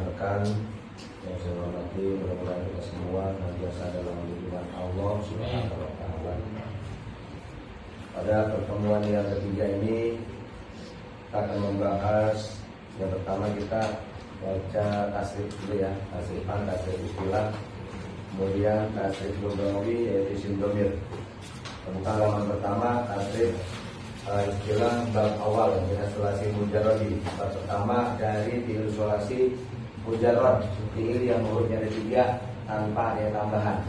Rekan yang saya hormati, mudah-mudahan kita semua senantiasa dalam lindungan Allah Subhanahu wa Ta'ala. Pada pertemuan yang ketiga ini kita akan membahas yang pertama, kita baca tasrif dulu ya, tasrifan, tasrif istilah, kemudian tasrif lugawi yaitu isim dhamir. Pembukaan halaman pertama tasrif istilah bab awal ilustrasi mujarradi. Bab pertama dari ilustrasi mujarrad, fiil yang hurufnya ada 3 tanpa ada tambahan.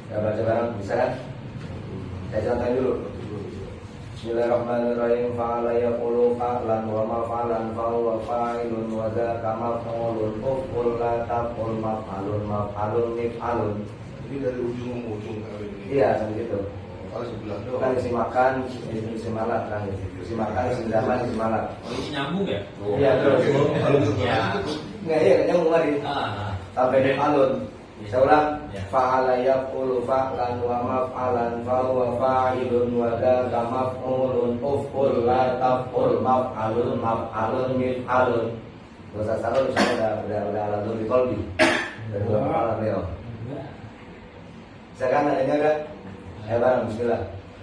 Kita baca bareng, bisa kan? Saya contoh dulu. Bismillahirrahmanirrahim. Fa'ala yaqulu fa'lan wa maf'alan fa huwa fa'ilun wa dzaka maf'ulun uf'ul la taqul maf'alun maf'alun mif'alun. Ini dari ujung ke ujung kali ini. Iya, begitu. Kalau sebelah doang. Kan isi makan, isi malak kan. Isi makan, isi zaman, isi malak. Oh, ini nyambung ya? Iya, terus. Ya. Enggak, iya, nyambung tadi. Sampai mif'alun. Saya ulang. Fa'ala yaqulu fa'lan wa maf'alan fa huwa fa'ilun wa dzaka maf'ulun uf'ul la taf'ul maf'alun maf'alun mif'alun. Dosa salun saya udah aladul di qalbi. Dari dua malam ya. Sekarang adanya kan? Ayo bareng, bismillah.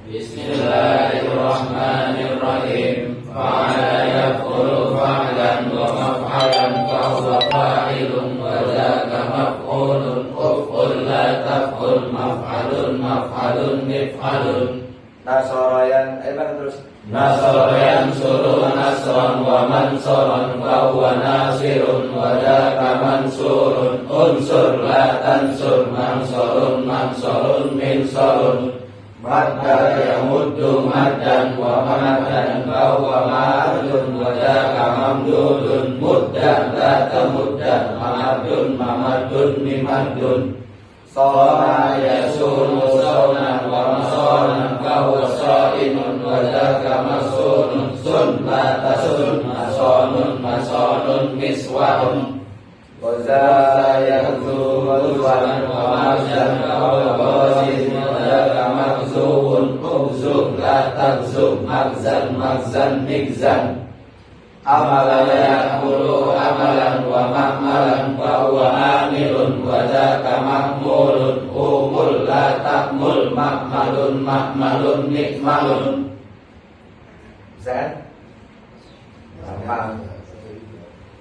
Bismillahirrahmanirrahim. Fa'ala yaqulu fa'lan wa maf'alan fa huwa fa'ilun wa dzaka maf'ulun uf'ul la taf'ul maf'alun maf'alun mif'alun. Nasoroyan, ayo bareng terus. Nasoroyan suruh nasron wa mansoron wa huwa nasirun wa dzaka mansurun unsur la tansur mansurun mansurun minsurun. Madda yamuddu maddan wa maddan fa huwa ma'adun wa dzaka mamdudun muddan la tamuddan mamadun mamadun mimaddun. Sora yasunu saunan wa masonan fa huwa sa'imun wa dzaka masunun sun la tasun masonun masonun miswahun. Waza yaghzu wadwan wa mazan fa huwa ghazin wa dzaka maghzuun ubzuk la taghzuk magzan magzan migzan. Amalan yaqulu amalan wa ma'malan fa huwa amilun wa dzaka mahmulun umul la takmul ma'malun ma'malun nikmalun. Bisa kan? Gampang.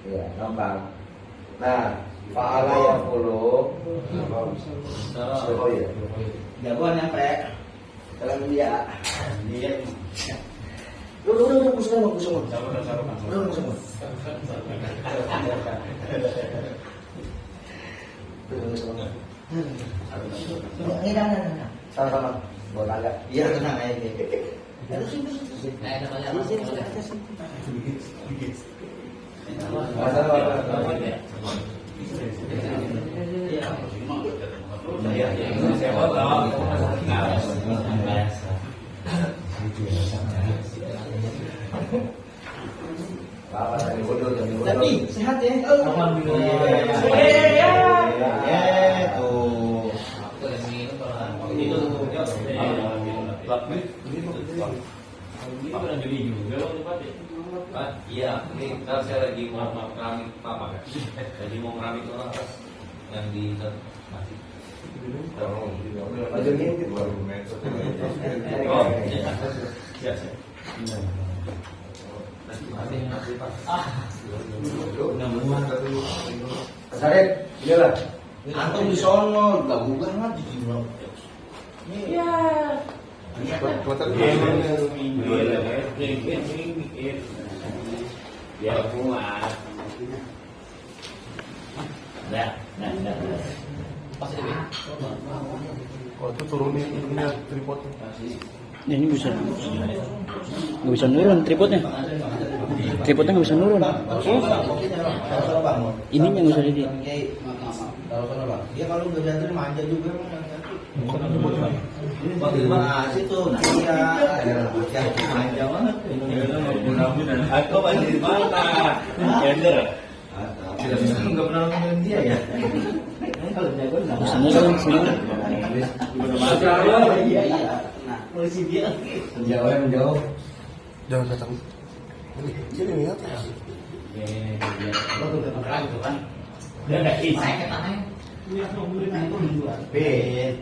Iya, gampang. Nah, fa'ala yaqulu. Oh iya. Jagoan nyampe. Dalam dia. Dia Udah kusung. Udah kusung. sama-sama buat tangga. Iya, tenang aja. Tapi sehat ya. Alhamdulillah. Tuh. Iya, ini saya lagi mau keramik papa kan. Jadi mau keramik orang atas yang di masih. Maju ngintip baru Oh, iya. Sarip, iyalah. Antum di sono, lagu banget di sini. Kuatan Ya kuat. Pas ini. Oh itu turunin ini tripodnya. Ya, ini bisa nggak bisa nurun tripodnya nggak bisa nurun ini yang nggak usah jadi Dia kalau udah jantung manja juga Nah, situ, nah iya, yang manja banget. Aku masih di mana? Gender. Nggak pernah nonton dia ya. Kalau jago nggak bisa nurun sini Iya iya. Nah, polisi dia. Menjauh. Jangan datang. Sini nih atas. Dia ada is.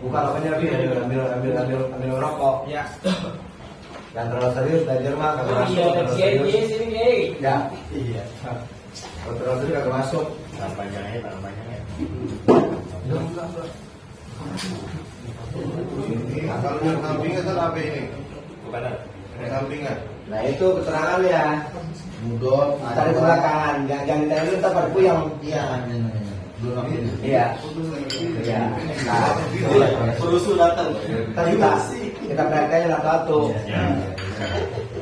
Buka rokoknya ambil rokok. Ya. Dan terlalu serius belajar mah kagak masuk. Terlalu serius. Ya. Iya. Kalau terlalu serius kagak masuk. Panjangnya. Enggak. Nah, kalau yang sampingnya kan apa ini? Bukan. Yang sampingan. Nah itu keterangannya. Mudot. Tadi ke belakangan, jangan ditanya dulu ntar pada puyeng. Iya. Belum Iya. Iya. Nah, Perusuh datang. kita prakteknya satu.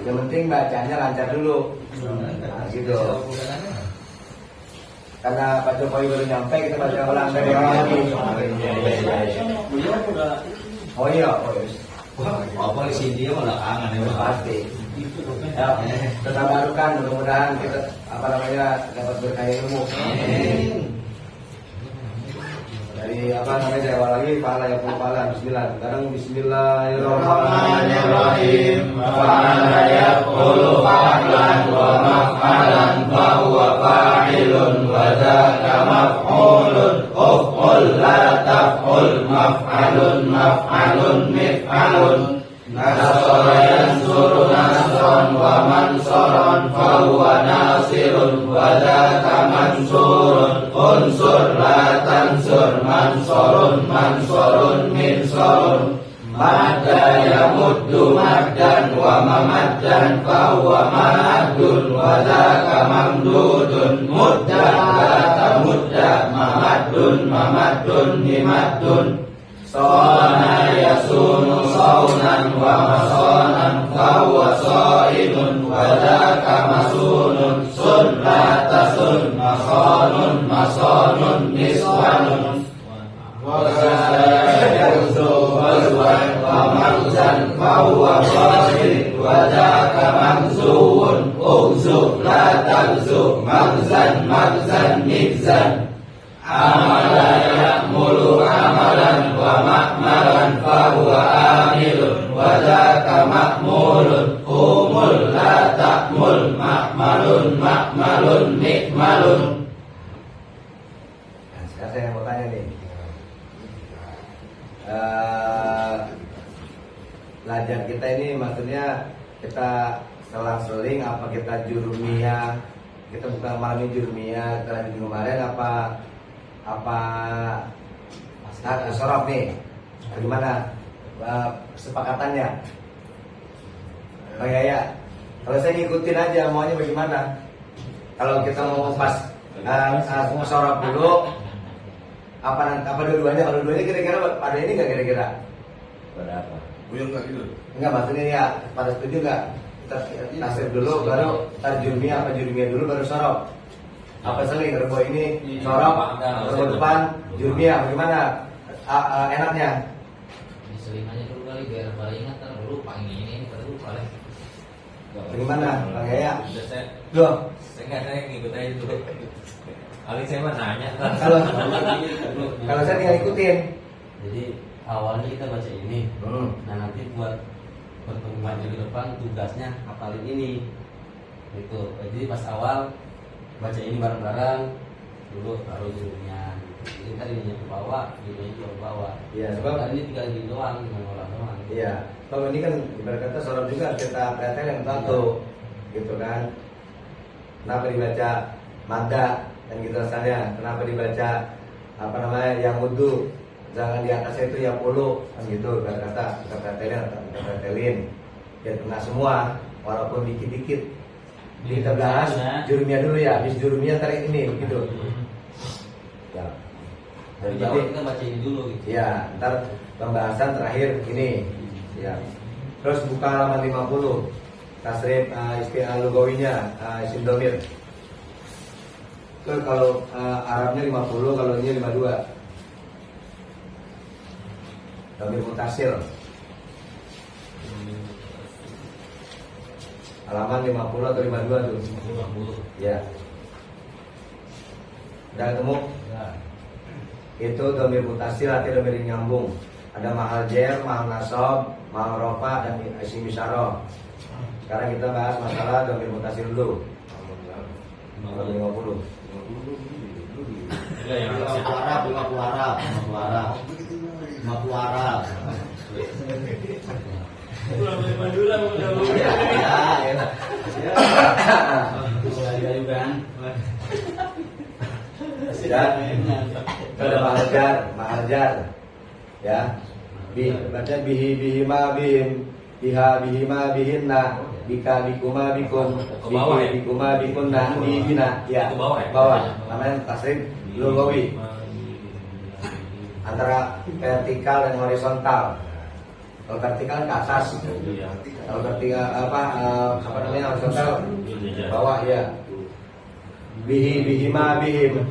Yang penting bacanya lancar dulu. Nah, gitu. Karena Pak Jokowi baru nyampe, kita baca ulang dari awal lagi. Oh iya, Polisi dia malah kangen ya. pasti. Ya, kita barukan mudah-mudahan kita dapat berkah ilmu. Dari dari awal lagi pahala ya pahala. Bismillah. Sekarang Bismillahirrahmanirrahim. Fa'ala yaqulu fa'lan wa maf'alan fa huwa fa'ilun wa dzaka maf'ulun uf'ul la taf'ul maf'alun mif'alun nasara yansuru nasran wa mansaran fa huwa nasirun wa dzaka mansurun unsur la tansur mansurun minsarun madda yamuddu maddan wa mamaddan fa huwa maddun wa dzaka mamdudun muddan la tamudda mamaddun himaddun sona yasunu saunan wa masonan fa huwa saimun wa dzaka masunun sun la tasun masonun niswanun magzan migzan amala ya'mulu amalan wa ma'malan fa huwa amilun wa dzaka ma'mulun umul la ta'mul ma'malun nikmalun. Sekarang saya mau tanya nih. Belajar kita ini maksudnya kita selang-seling apa kita jurumiyah, kita bukan malam ini jurumiyah, kita lagi kemarin apa sorop nih, bagaimana kesepakatannya? Oh ya, kalau saya ngikutin aja maunya bagaimana? Kalau kita mau pas sorop dulu, apa dua-duanya? Kalau dua-duanya kira-kira pada ini nggak kira-kira? Pada apa? Buyang nggak gitu? Enggak, maksudnya ya pada setuju nggak? Kita tasir dulu, baru jurumiyah apa jurumiyah dulu baru sorop. Apa seling rebo ini sorop, rebo depan jurumiyah, bagaimana? Enaknya? Diseling aja dulu kali biar pada ingat kan lupa ini lupa deh. Bagaimana, Bang Yaya? Saya Loh, saya ngikut aja dulu. Kali saya mah nanya. kalau saya tinggal ikutin. Jadi awalnya kita baca ini. Hmm. Nah nanti buat pertemuan ke depan tugasnya hafalin ini. Gitu. Jadi pas awal baca ini bareng-bareng dulu taruh judulnya. Ini tadi ini ke bawah, ini ke bawah. Iya, sebab sebab- ini tinggal gini doang, ngolah doang. Iya, kalau ini kan ibarat kata sorop juga kita perhatikan yang satu, gitu kan? Kenapa dibaca madda dan gitu asalnya? Kenapa dibaca yang wudu? Jangan di atasnya itu ya 10 kan gitu, kata kita pretelin biar kena semua walaupun dikit-dikit. Kita bahas jurumnya dulu ya, habis jurumnya tarik ini gitu. Ya. Dari Jadi awal kita baca ini dulu gitu. ya, ntar pembahasan terakhir ini. Ya. Terus buka halaman 50. Tasrif istilah lugawinya isim domir. Itu kalau Arabnya 50, kalau ini 52. Domir mutasil. Halaman 50 atau 52 tuh. 50. Ya. Udah ketemu? Ya. Itu domir mutasil artinya domir yang nyambung. Ada mahal jer, mahal nasab, mahal rofa dan isim isyarah. Sekarang kita bahas masalah domir mutasil dulu. Halaman 50. Enggak yang atasnya. 50 Arab, 50 Arab, 50 Arab. 50 Arab. Gayu kan. Ada mahal jar, ya. Baca bihi ma bihim, biha bihima bihinna, bika bikuma bikun, Ke bawah ya? bikuma bikunna, bihina, ya. Ke bawah ya? Bawah. Namanya tasrif lugawi. Antara vertikal dan horizontal. Kalau vertikal ke atas, kalau vertikal apa namanya horizontal bawah ya. Bihima bihim,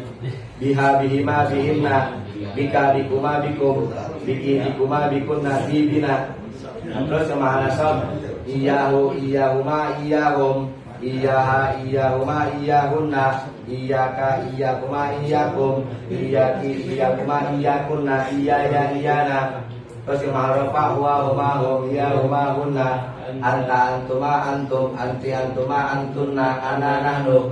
biha bihima bihinna, bika bikuma bikum, biki bikuma bikunna, bibina. Terus yang maha nasab, iyahu iyahuma iyahum, iyaha iyahuma iyahunna, iyaka iyakuma iyakum, iyaki iyakuma iyakunna, iyaya iyana. Terus yang maha rafa huwa huma hum, iya huma hunna, anta antuma antum, anti antuma antunna, ana nahnu.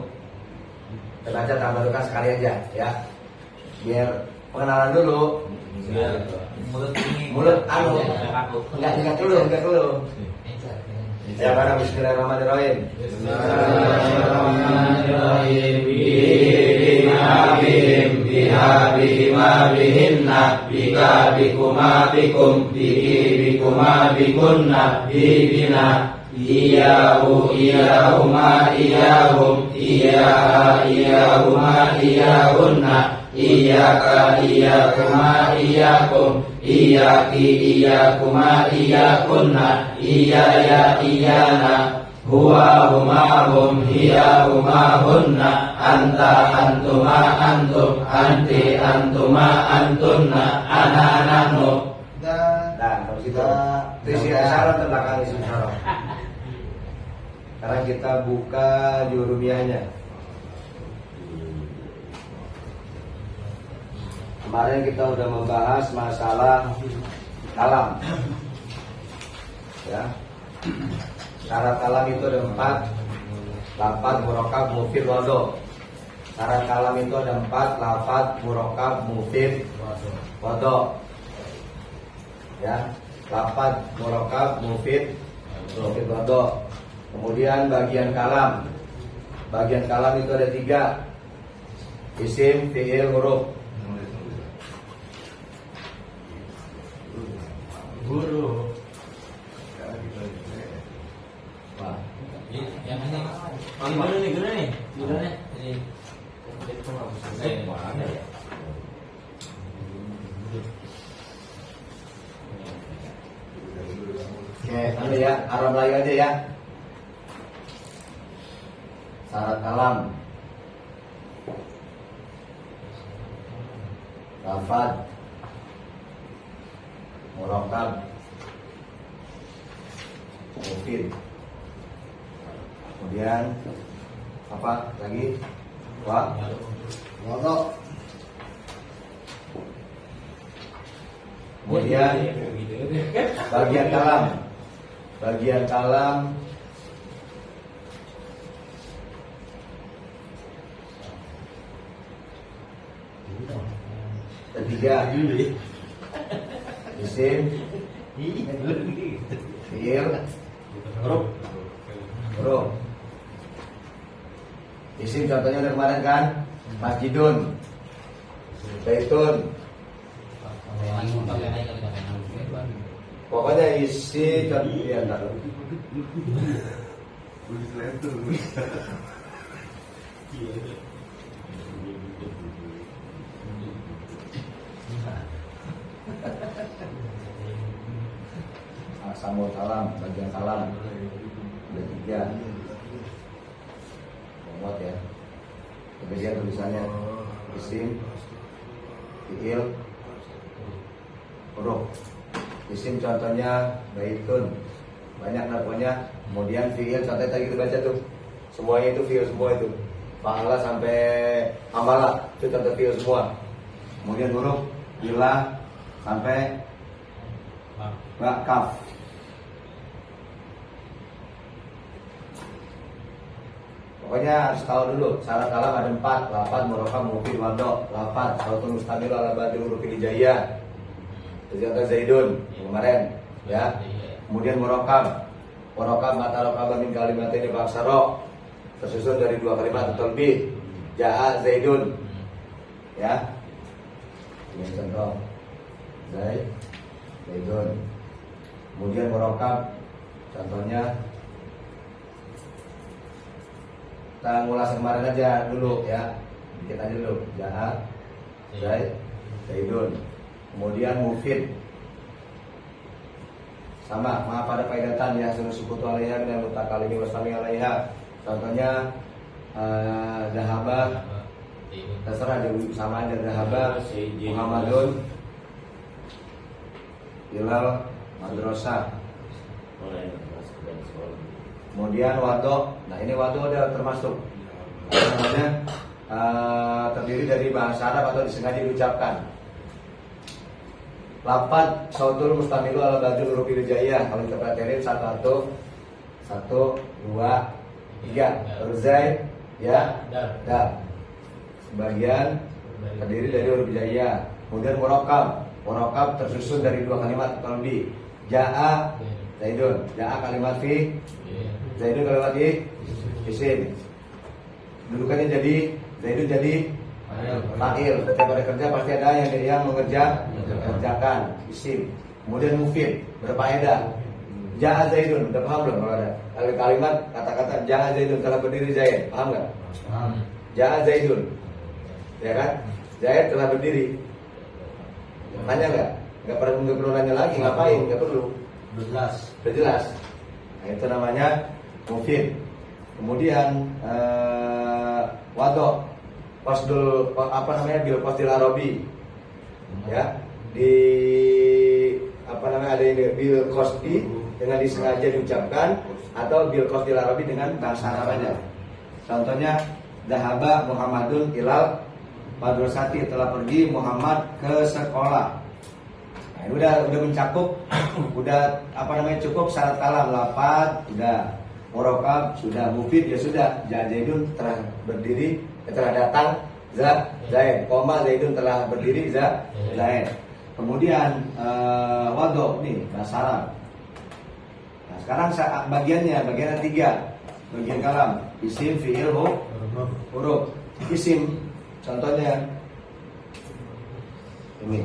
Kita baca tambahkan sekali aja ya, biar pengenalan dulu. Mulut anu enggak dulu. Ya barang bismillahirrahmanirrahim. Bismillahirrahmanirrahim. Biha bihima bihinna, bika bikuma bikum, biki bikuma bikunna, bibina. Iyahu iyahuma iyahum, iyaha iyahuma iyahunna, iyaka iyakuma iyakum, iyaki iyakuma iyakunna, iyaya iyana, huwa huma hum, hiya huma hunna, anta antuma antum, anti antuma antunna, ana nahnu. Nah, kalau gitu isi isyarat terbelakang isi isyarat. Sekarang kita buka jurumiahnya. Kemarin kita udah membahas masalah kalam. Ya. Syarat kalam itu ada 4. Lafaz, murakkab, mufid, wadho. Syarat kalam itu ada 4. Lafaz, murakkab, mufid, wadho. Ya. Lafaz, murakkab, mufid, wadho. Kemudian bagian kalam. Bagian kalam itu ada 3. Isim, fi'il, huruf. Guru. Wah. Yang ini. Guru nih. Guranya. Ini. Mana ya? Oke, anu ya, Arab Melayu aja ya. Syarat kalam. Lafaz, murakkab, mufid. Kemudian apa lagi? Wadho. Kemudian bagian kalam. Bagian kalam ketiga. Isim, fi'il, huruf. Isim contohnya dari kemarin kan, masjidun, baitun, Pokoknya isi kan ya entar. Sambung salam, bagian salam. Ada 3. Muat ya. Kemudian tulisannya isim, fiil, huruf. Isim contohnya baitun, banyak narkonya. Kemudian fiil contohnya tadi kita baca tuh, semuanya itu fiil semua itu. Fa'ala sampai amala itu contoh fiil semua. Kemudian huruf ila sampai kaf. Pokoknya harus tahu dulu syarat kalam ada 4, lafaz, murokab, mufid, wadok. Lafaz, sautul mustamil ala ba'di hurufil hijaiyah. Contoh Zaidun kemarin, ya. Kemudian murokab, mata rokab min kalimatin faksaro, tersusun dari 2 kalimat atau lebih. Ja'a Zaidun, ya. Ini contoh Zaidun. Kemudian murokab, contohnya kita ngulas kemarin aja dulu ya, dikit aja dulu. Ja'a Zaidun. Kemudian mufid sama, maaf ada faedatan ya, suruh sukutu alaiha dan mutakalimi wasami alaiha. Contohnya dahaba, terserah sama aja. Dahaba Muhammadun ilal madrasah. Kemudian wado, nah ini wado ada termasuk namanya terdiri dari bahasa Arab atau disengaja diucapkan. Lafaz sautul mustamilu ala ba'di hurufil hijaiyah. Kalau kita perhatiin 1, 2, 3. Terus zai, ya, dal. Sebagian terdiri dari huruf hijaiyah. Kemudian murokab tersusun dari 2 kalimat atau lebih. Ja'a Zaidun, ja'a kalimat fi, Zaidun kalimat fi isim. Dudukannya jadi Zaidun jadi fa'il. Setiap ada kerja pasti ada yang mengerjakan isim. Kemudian mufid berfaedah. Ja'a Zaidun, udah paham belum kalau ada kalimat kata-kata Ja'a Zaidun telah berdiri Zaid, paham nggak? Paham. Ja'a Zaidun, ya kan? Zaid telah berdiri. Nanya nggak? Nggak perlu nanya lagi, ngapain? Nggak perlu. Udah jelas. Nah, itu namanya mufid. Kemudian wadok, qasdul bil qasdil arabi. Ya, di ada ini bil qasdi dengan disengaja diucapkan atau bil qasdil arabi dengan bahasa Arab aja. Contohnya dahaba Muhammadun ilal madrasati, telah pergi Muhammad ke sekolah. Nah, ini udah mencakup, udah cukup syarat kalam. Lafaz sudah, murokab sudah, mufid ya sudah. Zaidun telah berdiri, telah datang Zaid, koma Zaidun telah berdiri Zaid. Kemudian wadok nih bahasa Arab. Nah, sekarang bagian 3. Bagian kalam, isim, fiil, huruf. Isim contohnya ini.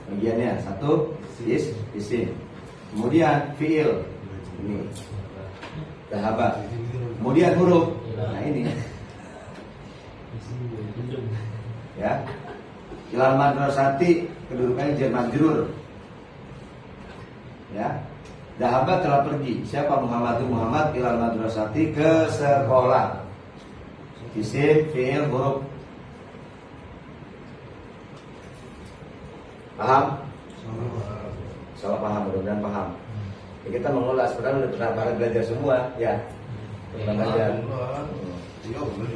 Bagiannya 1 isim. Kemudian fiil ini dahaba. Kemudian huruf. Nah ini. Ya. Ilal madrasati kedudukannya jar majrur. Ya. Dahaba telah pergi. Siapa? Muhammad ilal madrasati, ke sekolah. Isim, fiil, huruf. Paham? Salah paham, mudah-mudahan paham. Ya, kita mengulas, sebenarnya udah pernah belajar semua, ya. Pernah belajar.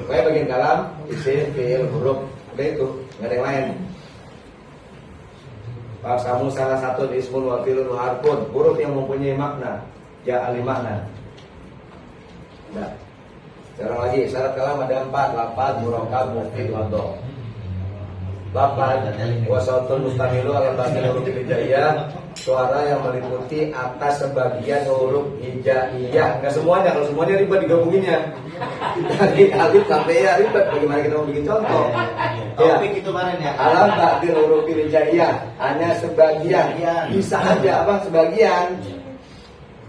Pokoknya bagian kalam, isim, fiil, huruf, udah itu, nggak ada yang lain. Pas kamu salah satu ismun wa fi'lun wa harfun, huruf yang mempunyai makna, ya alimahna. Udah. Sekarang lagi, syarat kalam ada 4, lafaz, murokab, mufid, wadok. Lafaz wa sautul mustamilu ala ba'di hurufil hijaiyah suara yang meliputi atas sebagian huruf hijaiyah. Nggak semuanya, kalau semuanya ribet digabunginnya. Dari alif sampai ya ribet. Bagaimana kita mau bikin contoh? Topik itu kemarin ya. Alam ba'dil huruf hijaiyah, hanya sebagian. Bisa aja apa sebagian.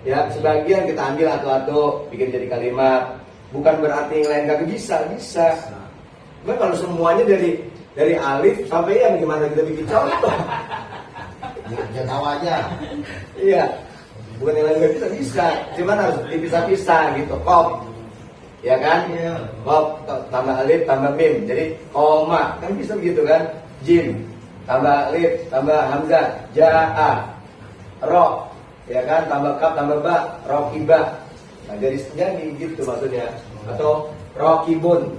Ya, sebagian kita ambil atau bikin jadi kalimat. Bukan berarti yang lain kagak bisa. Cuma kalau semuanya dari alif sampai ya bagaimana kita bikin contoh? Jangan tahu aja. Iya, bukan yang lain nggak bisa, cuman harus dipisah-pisah gitu. Kop, ya kan? Kop tambah alif tambah mim, jadi koma kan bisa begitu kan? Jim tambah alif tambah hamzah, jaa, ro, ya kan? Tambah kaf tambah ba, rokiba. Nah jadi gitu maksudnya. Atau rokibun,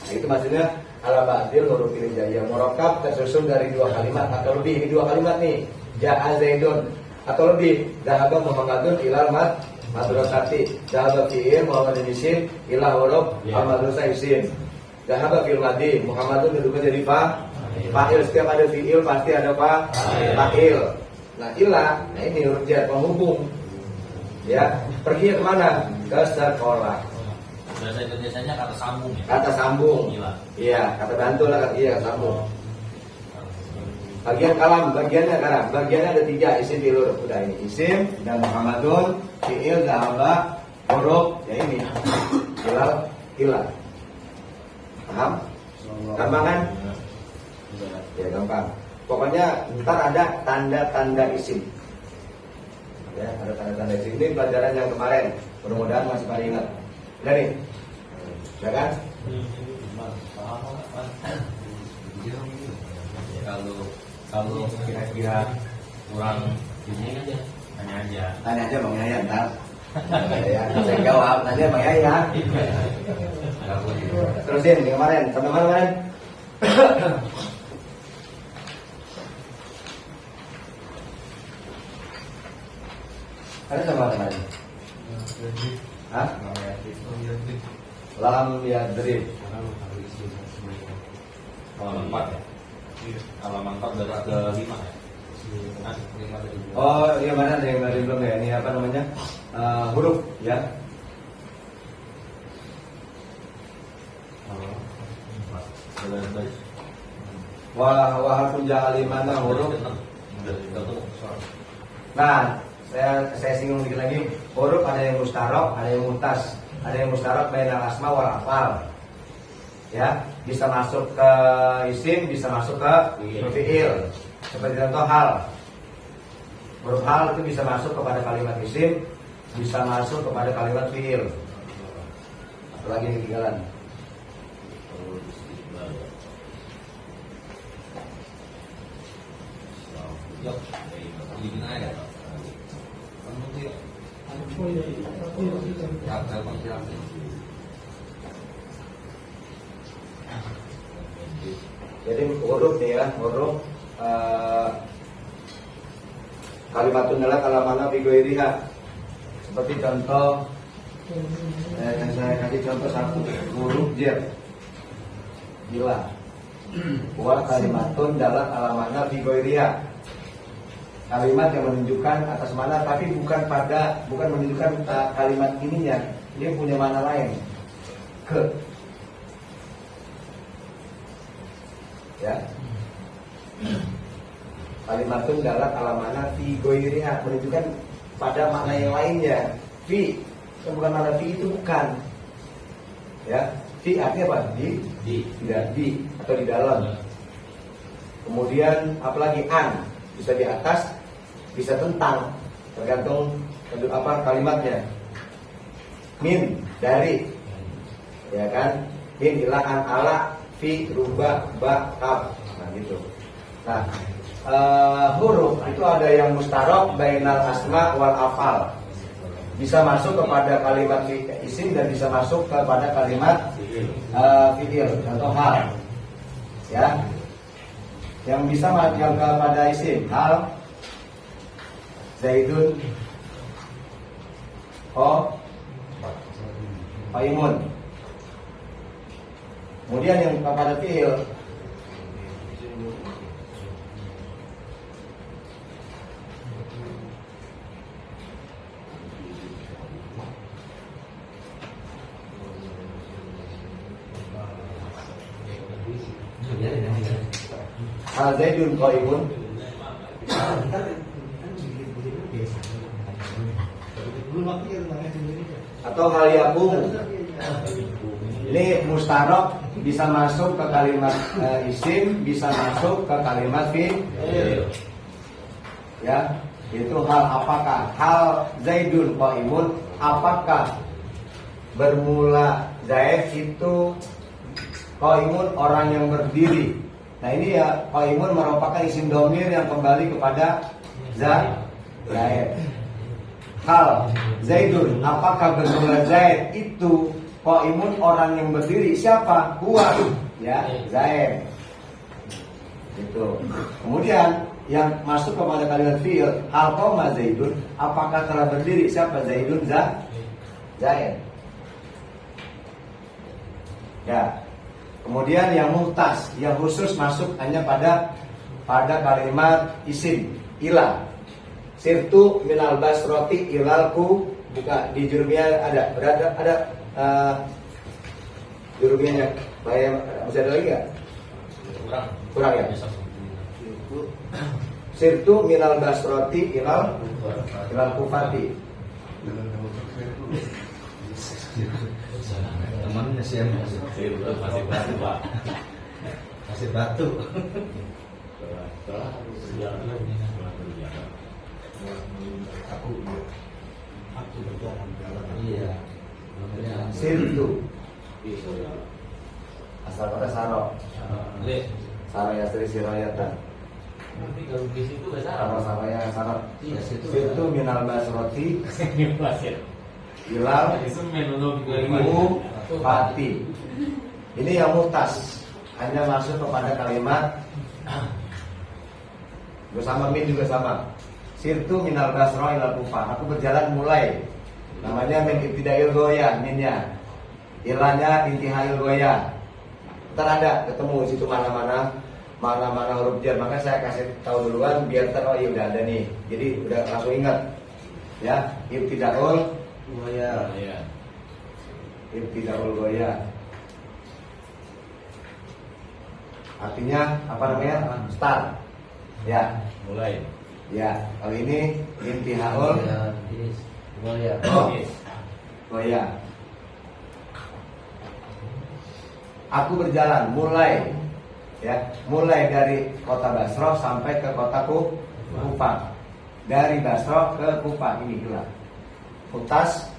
nah itu maksudnya ala ba'dil huruf hijaiyah murakkab tersusun dari dua kalimat atau lebih. Ini dua kalimat nih. Ja'a Zaidun atau lebih. Dhahaba Muhammadun ilal madrasati. Dhahaba fi'il Muhammadun isim ila huruf al-madrasah isim. Dhahaba fi'il madhi Muhammadun berubah jadi fa'il. Setiap ada fi'il pasti ada fa'il. Nah ila, nah ini huruf jar penghubung. Ya, pergi kemana? Ke sekolah. Bahasa Indonesianya kata sambung ya. Kata sambung. Iya, kata bantu lah, iya sambung. Bagian kalam, bagiannya ada 3, isim fi'il huruf. Udah ini isim dan Muhammadun, fi'il, dhahaba, huruf, ya ini hilal. Paham? Gampang kan? Ya gampang. Pokoknya ntar ada tanda-tanda isim. Ya, ada tanda-tanda isim. Ini pelajaran yang kemarin. Mudah-mudahan masih pada ingat. Udah nih? Ya kan? Kalau kira-kira kurang ini aja, tanya aja Bang Yaya ntar. Ya, saya jawab, tanya Bang Yaya. Terusin di kemarin, sampai mana kemarin? Ada sama kemarin? Hah? Lam yadrib. halaman 4 ya. Halaman 4 dari ke 5 ya. Nah, 5 dari 2. Oh iya, mana ada yang dari belum ya? Ini apa namanya? Huruf ya. Wah harus ja'ali mana huruf. Nah, saya singgung dikit lagi. Huruf ada yang mustarok, ada yang mutas. Ada yang mustarok bainal asma wal afal. Ya, bisa masuk ke isim, bisa masuk ke fi'il. Seperti contoh hal. Huruf hal itu bisa masuk kepada kalimat isim, bisa masuk kepada kalimat fi'il. Apalagi yang ketinggalan. Yuk, bikin aja. Jadi huruf nih ya, huruf kalimatun adalah kalamana fi ghairiha. Seperti contoh yang saya kasih contoh satu, huruf jar. Gila. Wa kalimatun adalah kalamana fi ghairiha. Kalimat yang menunjukkan atas mana, tapi bukan menunjukkan kalimat ininya, dia punya mana lain. Ke. Ya. Kalimatun dalam alamana fi ghairiha, menunjukkan pada makna yang lainnya. Fi, bukan makna fi itu bukan. Ya, fi artinya apa? Tidak di atau di dalam. Kemudian apalagi an, bisa di atas, bisa tentang, tergantung apa kalimatnya. Min, dari, ya kan? Min ilahan ala fi rubah ba kaf. Nah gitu. Nah, huruf itu ada yang mustarok bainal asma wal afal. Bisa masuk kepada kalimat isim dan bisa masuk kepada kalimat fi'il atau hal. Ya. Yang bisa yang kepada isim hal Zaidun Qaimun. Kemudian yang kepada fi'il hal Zaidun qaimun, atau hal yakum. Ini mustarok bisa masuk ke kalimat isim, bisa masuk ke kalimat fi'il. Ya, itu hal apakah? Hal Zaidun qaimun, apakah bermula Zaid itu qaimun orang yang berdiri. Nah ini ya, qaimun merupakan isim domir yang kembali kepada Zaid. Hal Zaidun, apakah bermula Zaid itu qaimun orang yang berdiri. Siapa? Huwa, ya, Zaid. Itu. Kemudian yang masuk kepada kalimat fi'il, hal qama Zaidun, apakah telah berdiri. Siapa? Zaidun, Zaid. Ya. Kemudian yang muhtas, yang khusus masuk hanya pada kalimat isim, ila. Sirtu minal basroti ilalku, buka di jurumiyah ada jurumiyahnya. Masih ada lagi nggak? Kurang ya. Sirtu minal basroti ilal kufati. Temannya sih masih batu, Pak. Masih batu. Aku berjalan. Iya. Sirtu. Asal kata saro. Saro ya sri sirayatan. Nanti kalau di situ nggak Saro salah. sama ya saro. Iya, situ. Sirtu minal basroti ilal kufati. Ini yang muhtas, hanya masuk kepada kalimat bersama min juga sama. Sirtu minal basro ilal kufah. Aku berjalan mulai. Namanya min ibtidail goya, minnya. Ilahnya intihail goya. Ntar ada ketemu situ mana-mana huruf jar. Maka saya kasih tahu duluan biar oh iya udah ada nih. Jadi udah langsung ingat. Ya, ibtidaul goya. Ibtidaul goya. Artinya apa namanya? Start. Ya, Mulai. ya. Kalau ini intihaul Goya. goya. Aku berjalan mulai, ya, mulai dari kota Basra sampai ke kota Kufah. Dari Basra ke Kufah ini gelar. Mutas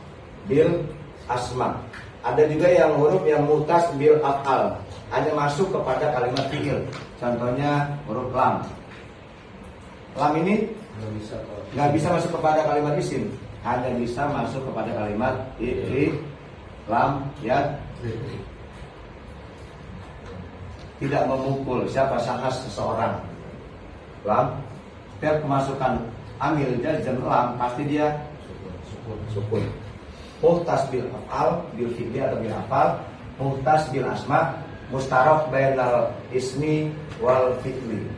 bil asma. Ada juga yang huruf yang mutas bil af'al, hanya masuk kepada kalimat fi'il. Contohnya huruf lam. Lam ini nggak bisa masuk kepada kalimat isim, hanya bisa masuk kepada kalimat lam ya. Tidak memukul siapa sangat seseorang. Lam, setiap kemasukan amil jazm lam pasti dia sukun. Muhtas bil af'al, bil fi'li atau bil af'al, muhtas bil asma, mustaraf bainal ismi wal fi'li.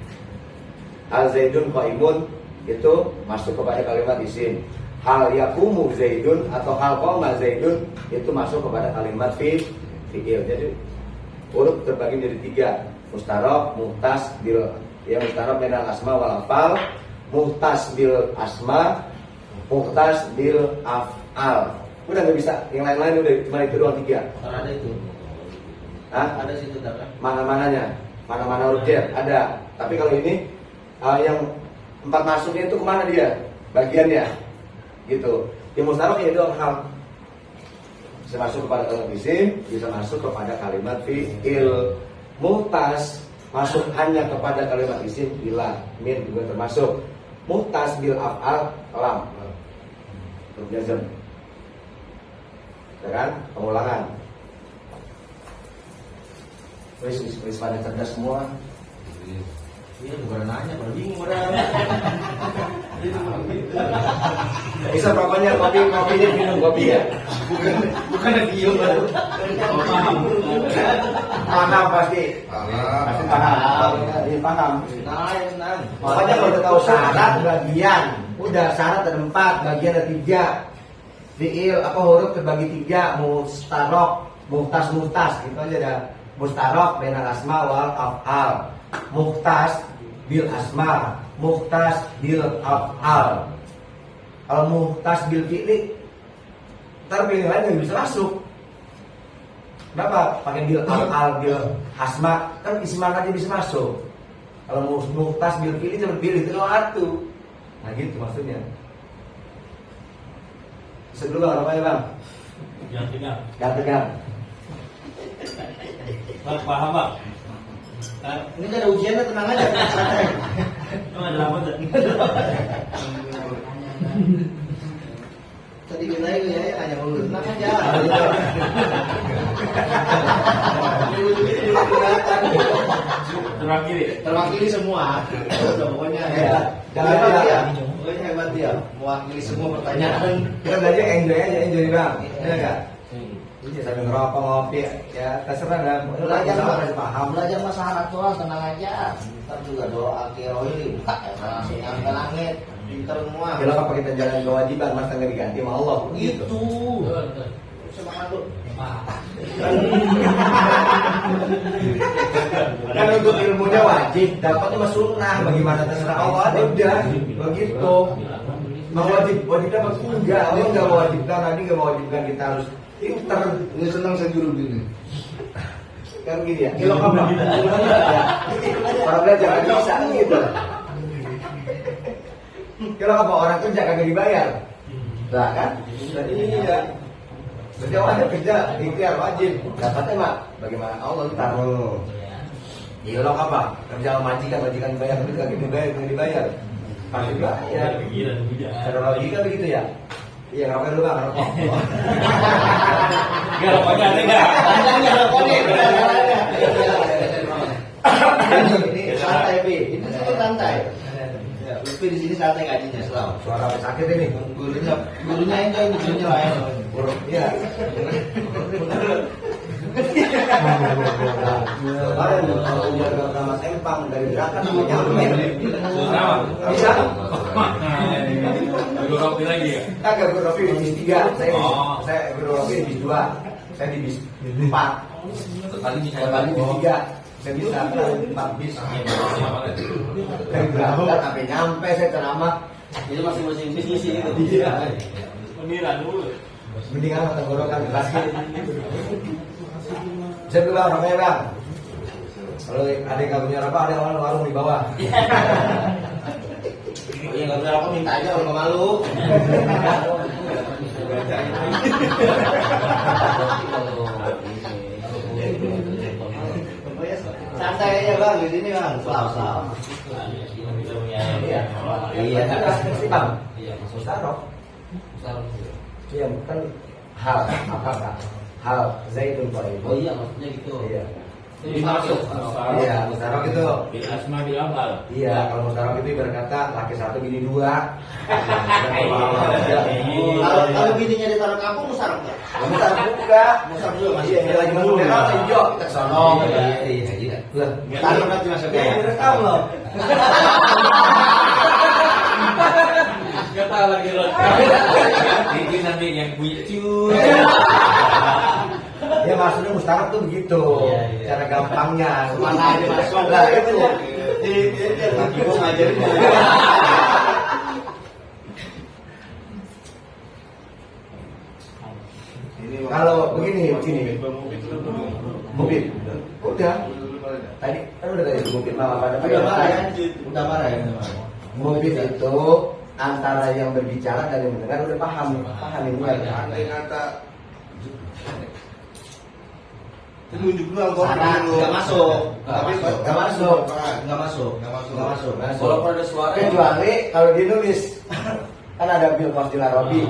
Al Zaidun qaimun itu masuk kepada kalimat isim. Hal yakumu Zaidun atau hal qama Zaidun itu masuk kepada kalimat fi'il. Jadi huruf terbagi menjadi 3, mustaraf, muhtas bil, ya, mustaraf bainal asma wal af'al, muhtas bil asma, muhtas bil af'al. Udah nggak bisa, yang lain-lain udah cuma itu doang 3. Ada itu. Hah? Ada situ tak? Mana-mananya, mana-mana huruf jar ada. Tapi kalau ini yang 4 masuknya itu kemana dia? Bagiannya, gitu. Yang mustaraf ya doang hal. Bisa masuk kepada kalimat isim, bisa masuk kepada kalimat fi'il. Muhtas masuk hanya kepada kalimat isim, bila min juga termasuk. Muhtas bil af'al lam. Jazm. Ya kan? Pengulangan. Wis pada cerdas semua. Iya, bukan nanya, pada bingung pada. Bisa pokoknya kopinya minum kopi ya. Bukan lagi yuk baru. Paham pasti. Pasti paham. Iya paham. Nah. Makanya kalau udah tahu syarat bagian, udah syarat ada 4, bagian ada 3. Fi'il apa huruf terbagi 3, mustarok, muhtas, gitu aja ada. Mustarok bainal asma wal af'al. Muhtas bil asma, muhtas bil af'al. Kalau muhtas bil fi'li, ntar pilih lain nggak bisa masuk. Kenapa? Pakai bil af'al, bil asma, kan isman aja bisa masuk. Kalau muhtas bil fi'li itu pilih itu satu. Nah gitu maksudnya. Sebelum apa ya bang? Yang tegang. Yang tegang. Bang, paham bang? Ini gak ada ujiannya, tenang aja. Oh, ada apa tuh? Tadi kita itu ya, hanya mau tenang aja. Terwakili semua. Udah pokoknya Ya, jangan hebat ya. dia. Pokoknya hebat dia, mewakili semua pertanyaan. Kita belajar enjoy aja, enjoy bang. Iya nggak? Sambil ngerokok ngopi, ya terserah kan. Belajar Masih paham. belajar masalah aktual, tenang aja. Ntar juga doa kiro ini buka ya, langsung nyampe langit. Pinter semua. Kalau apa kita jalan kewajiban, masa nggak diganti sama Allah? Gitu. Semangat lu. Kan untuk ilmunya wajib, dapatnya mah sunnah. Bagaimana terserah Allah, udah begitu. Wajibnya apa enggak? Allah nggak mewajibkan, Nabi nggak mewajibkan kita harus pinter. Ini senang saya juru gini. Kan gini ya, kilo apa? Orang belajar aja bisa gitu. Kilo apa? Orang kerja kagak dibayar. Nah kan? Jadi iya. Kerja wajib, kerja ikhtiar wajib. Dapatnya mak, bagaimana Allah ntar. Kilo apa? Kerja majikan bayar, tapi kagak dibayar. Pasti bayar. Cara logika begitu ya. Iya, ngapain lu bang? Rokok. Enggak, rokoknya ada enggak? Ini santai, Pi. Ini cukup santai. Ya, Pi di sini santai gajinya selalu. Suara sakit ini. Gurunya enjoy, gurunya lain. Iya. Kemarin kalau udah sama Sempang dari berangkat sampai nyampe. Bisa? Guru kopi lagi ya? Kagak guru kopi di bis 3. Saya guru kopi di bis 2. Saya di bis 4. Saya di bis 3. Saya bisa 4 bis. Dari berangkat sampai nyampe saya ceramah. Itu masing-masing bisnis itu. Iya. Pemira dulu. Mendingan tenggorokan keras gitu. Saya bilang rokoknya bang. Kalau ada yang nggak punya rokok, ada warung di bawah. Iya nggak punya rokok minta aja kalau nggak malu. Santai aja bang di sini bang, selalu. Iya, sih bang. Iya, masuk Mustarok. Mustarok. Iya, bukan hal apa kak? Hal zaitun toib. Oh iya, maksudnya gitu. Iya. Jadi masuk. Iya, mustarok itu. Bil asma bil abal. Iya, kalau mustarok itu berkata laki satu bini dua. Kalau bininya ditaruh kampung musarok nggak? Mustarok juga. Musarok juga masih. Iya, ini lagi masuk daerah hijau kita sono. Iya. Taruh nanti masuknya. Iya, direkam loh. Gak tahu lagi loh. Ini nanti yang punya cuy. Ya maksudnya mustarok tuh begitu. Iya. Cara gampangnya. Mana aja masuk. Lah itu. Lagi gua ngajarin. Kalau begini. Mungkin. Udah. Tadi kan udah tadi mungkin malah pada Udah marah ya? Udah marah ya? Mungkin itu antara yang berbicara dan yang mendengar udah paham ini ya. Andai kata tunjuk dulu Saran nggak masuk. Nggak masuk. Nggak masuk. Nggak masuk. Walaupun ada suara Kecuali kalau ditulis kan ada bil qasdil arabi.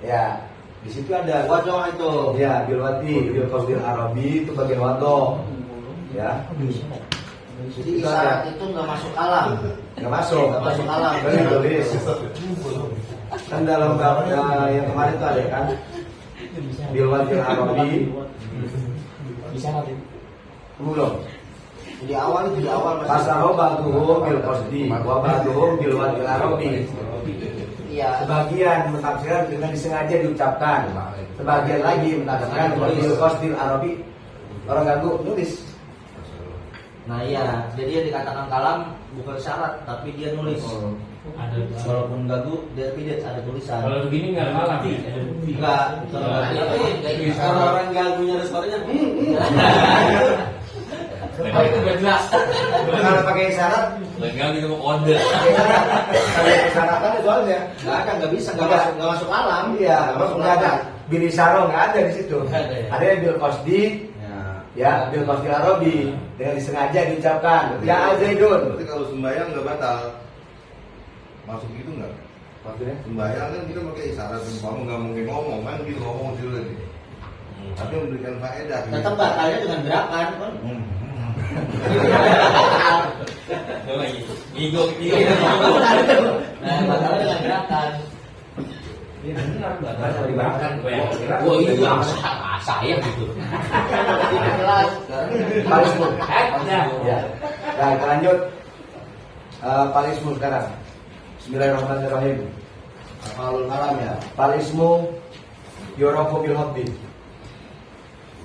Ya, di situ ada Wajah itu. ya bil qasdil arabi itu bagian wadoh. Ya. Jadi isyarat itu nggak masuk alam. Nggak masuk. Nggak masuk alam. Baru tulis. Kan dalam bab yang kemarin itu ada kan bil qasdil arabi. Bisa nanti. Belum. Di awal masih. Pasaro ba'duhum bil qasdi wa ba'duhum bil wadil arabi. Iya. Sebagian mentafsirkan dengan disengaja diucapkan. Sebagian lagi mentafsirkan bil qasdil arabi. Orang ganggu nulis. Nah iya, jadi yang dikatakan kalam bukan syarat, tapi dia nulis. Ada. Walaupun gagu, dia tidak ada tulisan. Kalau begini nggak kalah sih. Ada bukti. Enggak, Kalau orang gagunya ada suaranya. Oh itu udah jelas. Kalau pakai isyarat, Legal gitu mau kode. pakai persyaratan ya soalnya. nggak bisa, nggak masuk alam. Iya, nggak ada. Bil isyaro nggak ada di situ. Nggak ada ya? Ada yang bil qasdi, ya bil qasdi arabi dengan disengaja diucapkan. Ya azaidun. Berarti kalau sembahyang nggak batal, masuk gitu nggak? Maksudnya? Sembahyang kan kita pakai isyarat, kamu nggak mungkin ngomong kan gitu ngomong dulu nih. Tapi memberikan faedah. Tetap batalnya dengan gerakan kan. Lagi. Igo. Nah, batalnya dengan gerakan. Wah itu saya gitu. Tidak jelas. Palismu. Ya. Nah, kita lanjut. Palismu sekarang. Bismillahirrahmanirrahim. Kalau kalam ya. Palismu yurafu bil haddi.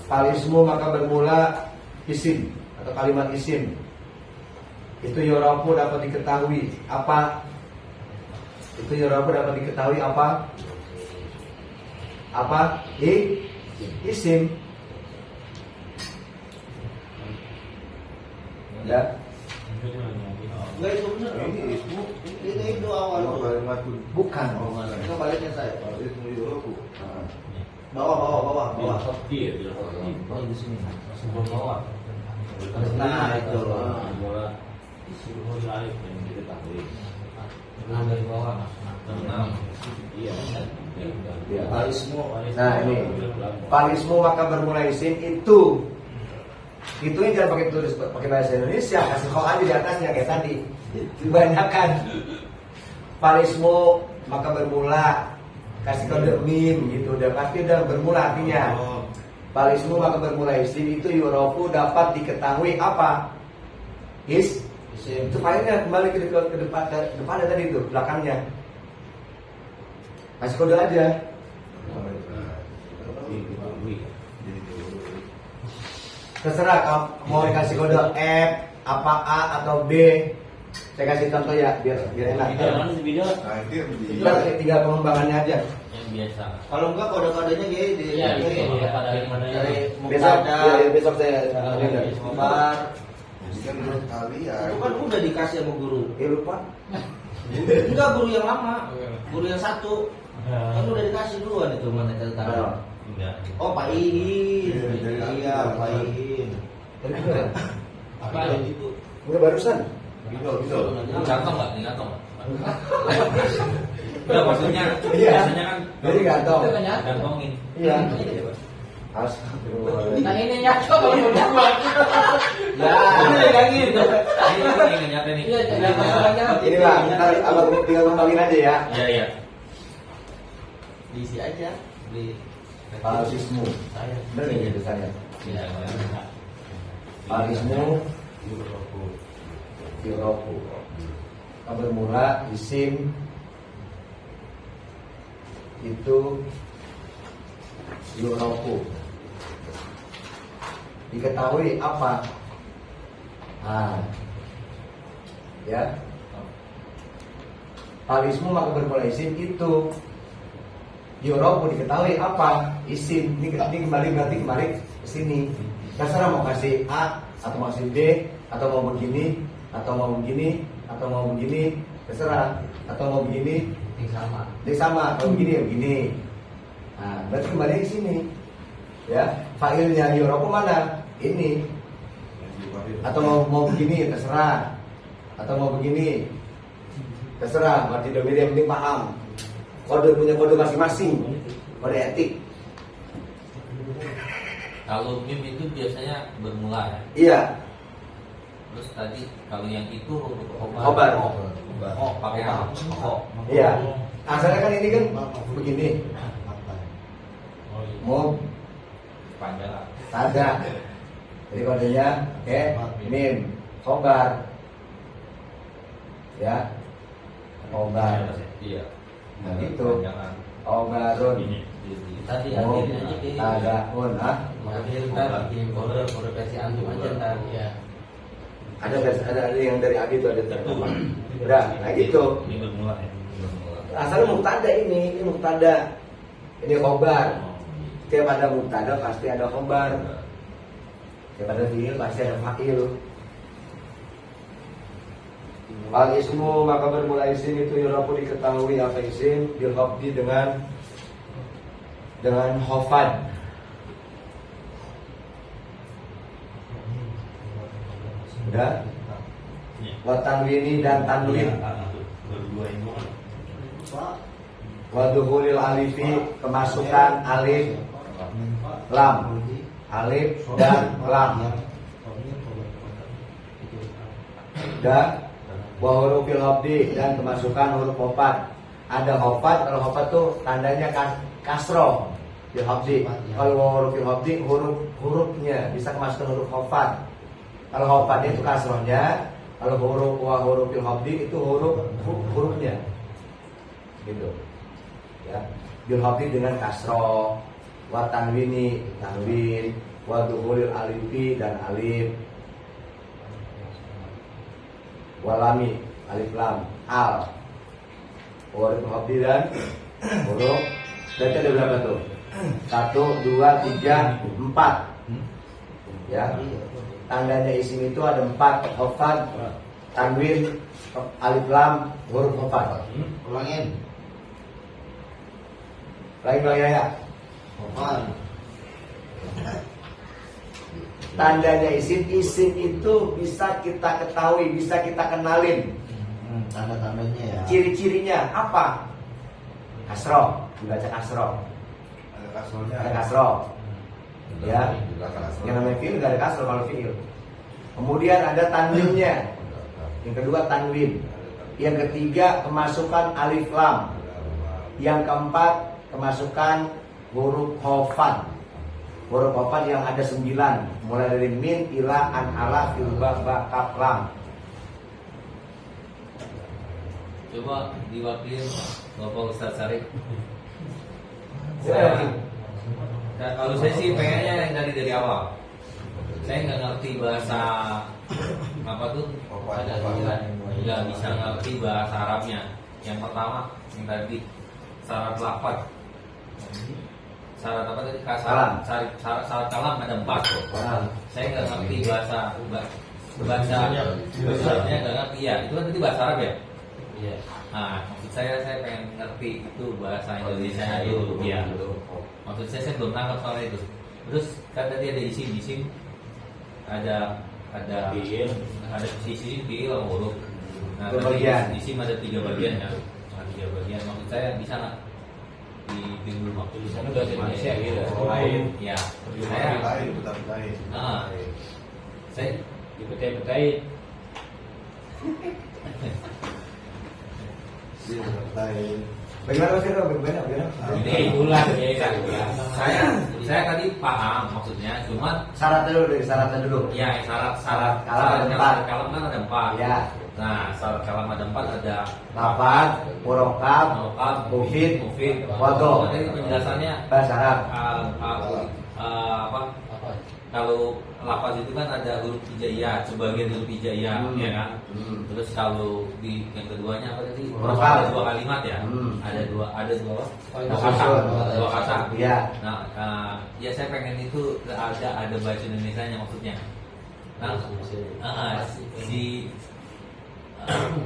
Palismu maka bermula isim atau kalimat isim. Itu yurafu dapat diketahui apa? Itu yurafu dapat diketahui apa? Apa? Isim. Ya. Enggak itu benar. Ini itu awal. Bukan. Itu baliknya saya. Itu Bawah. Iya, Oh, di sini. sebelum bawah. Nah, itu loh. Bola disuruh live yang kita tahu. Nah dari bawah. Tenang. Iya. Ya. Palismu. Nah, ini. Palismu maka bermula isim itu. Itunya jangan pakai tulis pakai bahasa Indonesia, kasih kau aja di atasnya kayak tadi. Kebanyakan. Palismu maka bermula, kasih kode mim gitu, udah pasti udah bermula artinya. Palismu maka bermula isim itu yurafu dapat diketahui apa? Isim. Itu failnya kembali ke depan tadi itu belakangnya. Kasih kode aja. Terserah kamu mau dikasih kode F, apa A atau B. Saya kasih contoh ya biar enak. Video Nah itu yang di Kita tinggal pengembangannya aja. yang biasa. Kalau enggak kode-kodenya gini di Iya, dari dari Besok, mukada, ya, besok saya ngobar. kan menurut kalian. Itu kan udah dikasih sama guru. lupa. Enggak guru yang lama, guru yang satu. Kan udah dikasih duluan itu mana catatan. Enggak. Oh Pak Iin, Iya, iya Pak Iin. Tadi bener. Apa ada itu? Enggak barusan. Gitu. Kantong nggak? Ini kantong nggak? Enggak maksudnya. Iya. Biasanya kan. Jadi kantong. Kantongin. Iya. Astagfirullah. Nah ini nyatu kalau udah buat. Ya, ini pegangin. Ini nyata nih. Iya, jangan Ini lah, ntar abang tinggal kembangin aja ya. Iya iya. diisi aja di Palismu. saya. Bener ini tulisannya. Iya. Palismu yurafu. Bermula isim itu yurafu. Diketahui apa? Ya. Palismu maka bermula isim itu yurafu diketahui apa? Isim. Ini kembali berarti kembali ke sini. Terserah mau kasih A atau mau kasih B atau mau begini atau mau begini atau mau begini, terserah. Atau mau begini, Yang sama. dia sama. Kalau begini ya begini. Nah, berarti kembali ke sini. Ya, failnya yurafu mana? Ini. Atau mau begini terserah. Atau mau begini terserah. Berarti domain yang penting paham. Kode punya kode masing-masing. Kode etik. Kalau mim itu biasanya bermula ya. Iya. Terus tadi kalau yang itu huruf Khobar. Oh, pakai apa? Oh. Iya. Asalnya kan ini kan begini. Mau Panjang. ada. Jadi kodenya mim, khobar. Ya. Khobar. Iya. Nah, itu. Khobarun. Tadi Mau akhirin aja ada un, Akhir ntar bikin kode versi antum aja ntar. Iya. Ada yang dari Abi itu ada terdapat. Udah, nah gitu. Ini bermula ya. Bermula. Asal mubtada ini mubtada. Ini khobar. Tiap ada mubtada pasti ada khobar. Tiap ada fiil pasti ada fa'il. Al ismu maka bermula isim itu yurafu diketahui apa isim bil khafdi dengan khafad. Udah? Wa tanwini dan tanwin. Berdua ini. Wa dukhulil alifi kemasukan alif lam. Alif dan lam. Dan wa hurufil khafdi dan kemasukan huruf khafat. Ada khafat, kalau khafat tuh tandanya kasroh. Bil khafdi. Kalau hurufil khafdi hurufnya bisa kemasukan huruf khafat. Kalau khofatnya itu kasrohnya, kalau hurufil khafdi itu hurufnya. Gitu. Ya. Bil khafdi dengan kasroh, wa tanwini tanwin, wa dukhulil alifi dan alif. Walami alif lam al huruf khafdi dan huruf. Berarti ada berapa tuh? 1, 2, 3, 4. Ya. Tandanya isim itu ada 4, khafad, tanwin, alif lam, huruf khafad. Ulangin. Lagi ya. Khafad. Tandanya isim itu bisa kita ketahui, bisa kita kenalin. Tanda-tandanya ya. Ciri-cirinya apa? Kasroh, dibaca kasroh. Ada kasurnya. Ada kasroh. Ya, Juga kasur. yang namanya fiil nggak ada kasroh kalau fiil. Kemudian ada tanwinnya. Yang kedua tanwin. Yang ketiga kemasukan alif lam. Yang keempat kemasukan huruf khafad. Huruf khafad yang ada 9, mulai dari min, ila, an, ala, fil, ba, kaf, lam. Coba diwakilin Bapak Ustadz Sarif. Ya. Nah, kalau saya sih pengennya yang dari awal. Saya nggak ngerti bahasa apa tuh, nggak bisa ngerti bahasa Arabnya. Yang pertama yang tadi syarat lafaz. Syarat apa tadi? Syarat kalam ada 4 tuh. Saya nggak ngerti bahasanya nggak ngerti ya. Itu kan tadi bahasa Arab ya. Iya. Nah, maksud saya pengen ngerti itu bahasa Indonesia itu, ya. Maksud saya belum nangkep soal itu. Terus kan tadi ada isim, ada fiil, ada sisi fiil sama huruf. Nah, tadi isim ada 3 bagian ya. Ada 3 bagian. Maksud saya bisa nggak di dulu waktu di sana bahasa Indonesia gitu. Lain. Ya. Saya Saya lain, tetap lain. saya dipetai-petai. Lain. Bagaimana sih Rob? Bagaimana? Ini ulang ya kan. Saya tadi paham maksudnya, cuma Syaratnya dulu. ya syarat Kalam ada 4. kalam kan ada 4. Ya. Nah, syarat kalam ada 4, ada Lafaz, murokab, mufid, mufid, wadho. Jadi penjelasannya Bahasa Arab. apa? Kalau lafaz itu kan ada huruf hijaiyah, sebagian huruf hijaiyah, ya kan? Terus kalau di yang keduanya apa tadi? Murokab. Ada 2 kalimat ya. Hmm. Ada dua apa? Susun. Dua kata. Iya. Nah, ya saya pengen itu ada bahasa Indonesianya maksudnya. Nah, si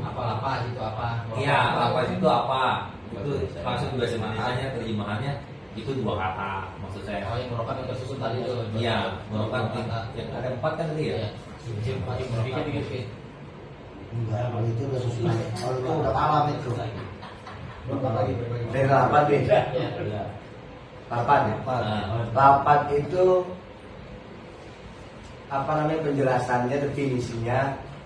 Apa itu apa? iya, lafaz itu apa? Itu langsung bahasa Indonesianya terjemahannya itu 2 kata maksud saya. Oh, yang merupakan yang tersusun tadi itu. Iya, merupakan yang ada 4 kan tadi ya. Dikit. Enggak, kalau itu udah susunan. Kalau itu udah kalam itu. Dari lapan deh. Iya. Lapan ya. Lapan itu apa namanya penjelasannya, definisinya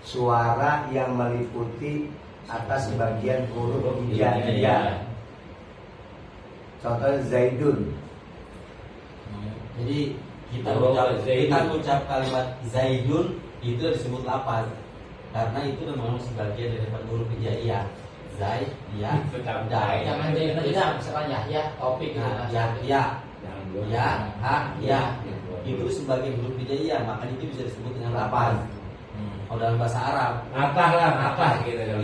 suara yang meliputi atas bagian huruf hijaiyah. Contohnya Zaidun. Jadi kita Oh, ucap kalimat Zaidun itu disebut lafaz karena itu memang sebagian daripada huruf hijaiyah. Zaid, ya, dai. Jangan jadi tidak misalkan ya topik gitu. Nah, ya, ha, ya. Itu sebagai huruf hijaiyah, maka itu bisa disebut dengan lafaz. Kalau dalam bahasa Arab. apa gitu kan.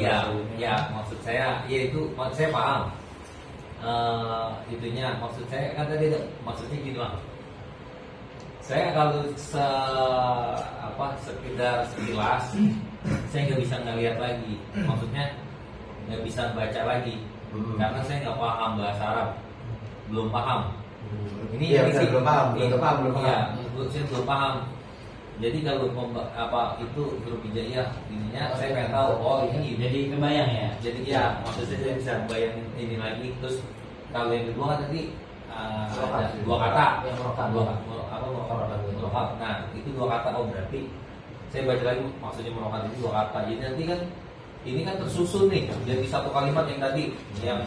Ya, maksud saya ya itu saya paham. Itunya maksud saya kan tadi maksudnya gini Bang. Saya kalau sekedar sekilas saya nggak bisa ngelihat lagi. Maksudnya nggak bisa baca lagi. Karena saya nggak paham bahasa Arab. Belum paham. Ini Iya, ini sih belum paham. Iya, saya belum paham. Jadi kalau itu huruf hijaiyah ininya saya pengen tahu ini Jadi kebayang ya. jadi ya maksudnya saya bisa bayangin ini lagi. Terus kalau yang kedua kan tadi ada dua kata Yang merokap. merokap. Nah itu dua kata berarti saya baca lagi maksudnya merokap itu dua kata. Jadi nanti kan ini kan tersusun nih jadi satu kalimat yang tadi yang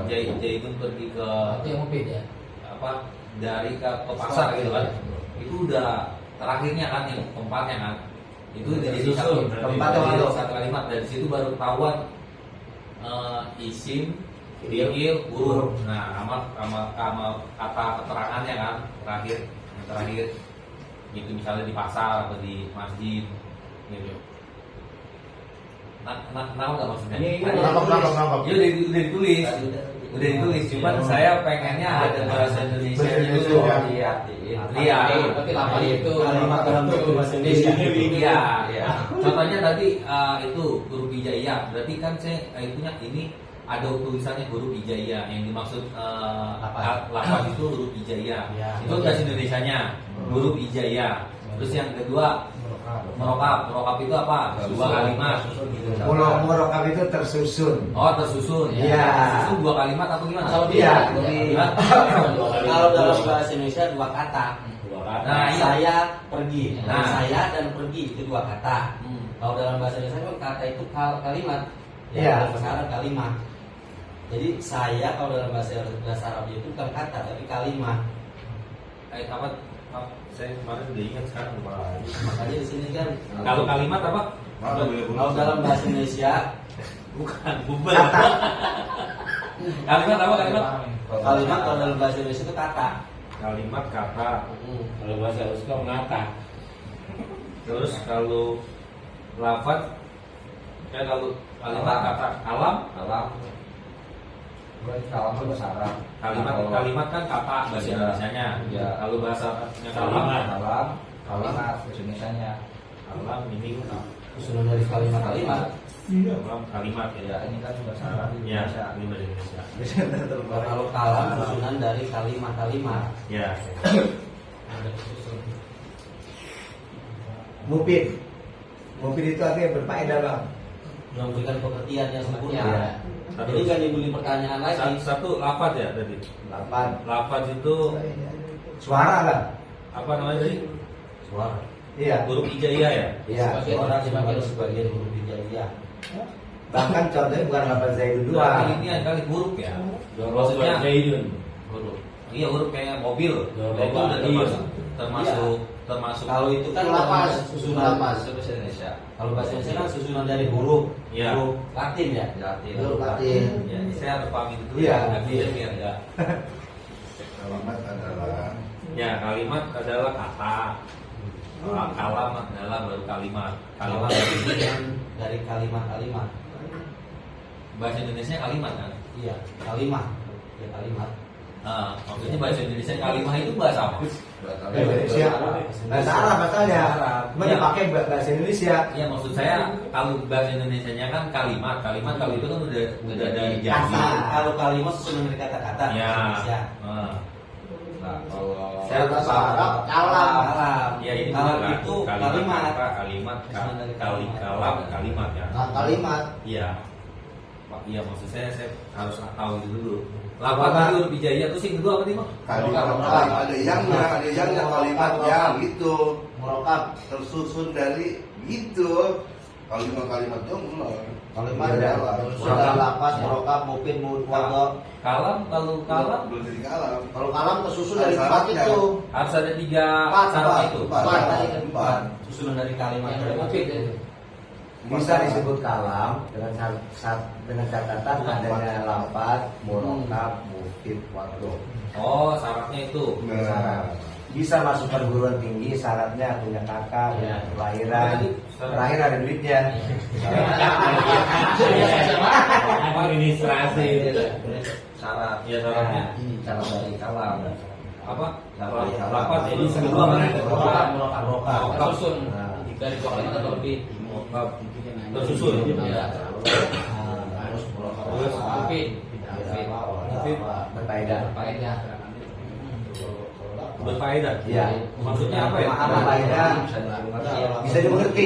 Jaitun pergi ke Itu yang mungkin ya. dari ke pasar gitu kan. Itu udah terakhirnya kan yang keempatnya kan. Itu udah jadi satu kalimat dari situ baru ketahuan isim, fiil, huruf. Nah, sama kata keterangannya kan yang terakhir itu misalnya di pasar atau di masjid gitu. Kenapa nggak maksudnya? Nangkap. Ya udah ditulis. Cuman saya pengennya ada bahasa Indonesia itu. Iya. Tapi lama itu Kalimat dalam bentuk bahasa Indonesia. Iya. Contohnya tadi itu huruf hijaiyah. Berarti kan saya ini ada tulisannya huruf hijaiyah yang dimaksud lafaz itu huruf hijaiyah. Ya. Itu bahasa Indonesianya huruf hijaiyah. Terus yang kedua merokap itu apa? Dua kalimat. Merokap itu tersusun. Oh tersusun. Iya. Tersusun dua kalimat atau gimana? Iya. Kalau dalam bahasa Indonesia dua kata. Nah, iya. Saya pergi. Nah. Saya dan pergi itu dua kata. Kalau dalam bahasa Indonesia kan kata itu kalimat. Iya. Dalam bahasa Arab kalimat. Jadi saya kalau dalam bahasa Arab itu bukan kata tapi kalimat. Saya kemarin udah ingat sekarang lupa lagi. Makanya di sini kan Kalau kalimat apa? kalau dalam bahasa Indonesia Bukan bubel. Kalimat apa kalimat? kalimat kalau dalam bahasa Indonesia itu kata. Kalimat kata. Kalau bahasa Rusia ngata. Terus kalau lafaz kalau kalimat kata alam. Kalimat kan kata bahasa Indonesianya. Kalau bahasa kalimat Kalimat Indonesianya. alam ini Susunan dari kalimat-kalimat. alam kalimat ya. Ini kan bahasa Arab Ya, Indonesia. ini bahasa Indonesia. Kalau kalam susunan dari kalimat-kalimat. Ya. Mufid itu artinya berfaedah Bang. Memberikan pengertian yang sempurna. Iya. Jadi kan diberi pertanyaan lagi. Satu lafaz ya tadi. Lafaz itu Suara kan? apa namanya tadi? Suara. Iya. Huruf hijaiyah ya. Iya. Suara sebagai sebagian huruf hijaiyah. Bahkan contohnya bukan lafaz Zaidun Berarti dua. ini kali huruf ya. Maksudnya Huruf. iya huruf kayak mobil. Iya. Itu udah termasuk Kalau itu kan Lapas, susunan lapas bahasa Indonesia. Kalau bahasa Indonesia kan susunan dari huruf. Iya. Huruf Latin ya. Huruf Latin. Ya, saya harus paham itu dulu. Iya. Nggak bisa biar enggak. Kalimat adalah Ya, kalimat adalah kata. Kalam adalah baru kalimat. Kalimat Kalimat dari kalimat-kalimat. bahasa Indonesia kalimat kan? Iya, kalimat. Ya kalimat. Maksudnya bahasa Indonesia kalimat itu bahasa apa? Indonesia. Bahasa Arab asalnya. Cuma Iya. dipakai bahasa Indonesia. Iya, maksud saya kalau bahasa Indonesianya kan kalimat. Kalimat kalau itu kan udah dari Kata. jadi. Kalau kalimat susunan dari kata-kata. Ya. Indonesia. Nah, kalau Saya bahasa Arab kalam. Kalam. Ya ini Kalam benar. itu kalimat, kalimat. kata, kalimat, kalam, kalimat ya. Nah, kalimat. Iya. Pak, iya maksud saya harus tahu itu dulu. Lafaz tadi huruf hijaiyah terus yang kedua apa nih, Bang? kalimat ada yang kalimat yang gitu Merokap. tersusun dari gitu. Kalimat dong Kalimat Iya. adalah sudah lapas, merokap, mungkin muwadho. Kalam kalau kalam belum jadi kalam. Kalau kalam tersusun dari Ada empat syaratnya. itu. harus ada 3 Empat, syarat itu. Empat tadi kan. Empat. Susunan dari kalimat. Yang ada mufid itu. Bisa disebut kalam dengan catatan adanya lafaz, murokab, mufid, wadho. Oh, syaratnya itu. Nah, bisa masuk perguruan tinggi syaratnya punya kakak, punya kelahiran, terakhir ada duitnya. Administrasi. Syarat. Ya syaratnya. Syarat dari kalam. Apa? Syarat dari kalam. Lapat ini semua mana? Rokat. Susun dari kualitas atau lebih. Tersusun. Ya. Harus Terus, Mufid. Berfaedah. Faedah. Berfaedah. Iya. Maksudnya apa ya? Pemahaman faedah bisa dimengerti.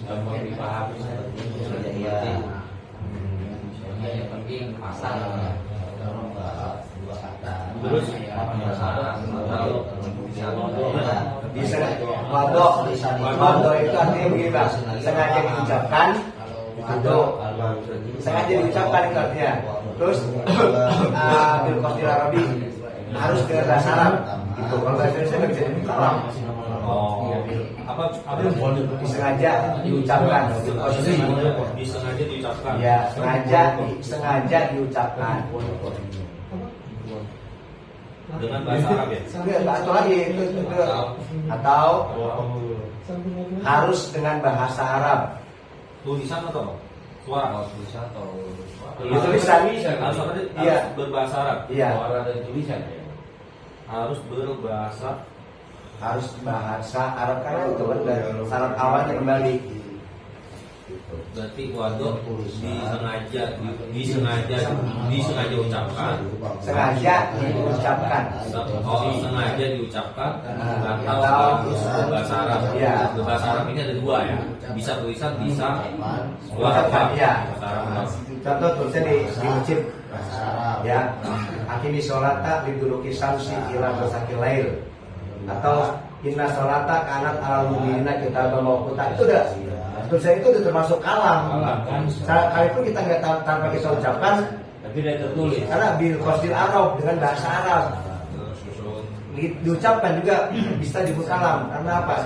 Gampang dipahami. Iya. Yang penting pasal. Dua kata. Terus Bisa wadok itu artinya begini bang, sengaja diucapkan wadok, sengaja diucapkan itu artinya. Terus bil qasdil arabi harus ke bahasa Arab gitu. Kalau bahasa Indonesia nggak bisa dikalam. Oh, apa Disengaja diucapkan bil qasdi. disengaja diucapkan. Ya, sengaja diucapkan. Dengan bahasa Arab ya. Atau lagi itu atau harus dengan bahasa Arab. Tulisan atau suara? Tulisan atau Itu tulisan. Harus apa? Iya. Harus berbahasa Arab. Iya. Suara dan tulisan ya. Harus berbahasa. Harus bahasa Arab karena itu kan dari syarat awalnya kembali. Berarti wadok disengaja ucapkan. Sengaja diucapkan. Oh, sengaja diucapkan atau Atau berbahasa Arab. Iya. Berbahasa Arab ini ada dua ya. Bisa tulisan, bisa Ucapkan, iya. Bahasa Arab. Contoh tulisnya di masjid bahasa Arab. ya. Akimi sholata liduruki samsi ila ghasaqil lail. Atau inna sholata kanat alal mu'minina kitaban mawquta. Itu udah tulisan itu udah termasuk kalam. Sekalipun kita nggak tanpa kita ucapkan, Tapi tidak tertulis. karena bil qasdil arab dengan bahasa Arab diucapkan juga bisa disebut kalam. Karena apa?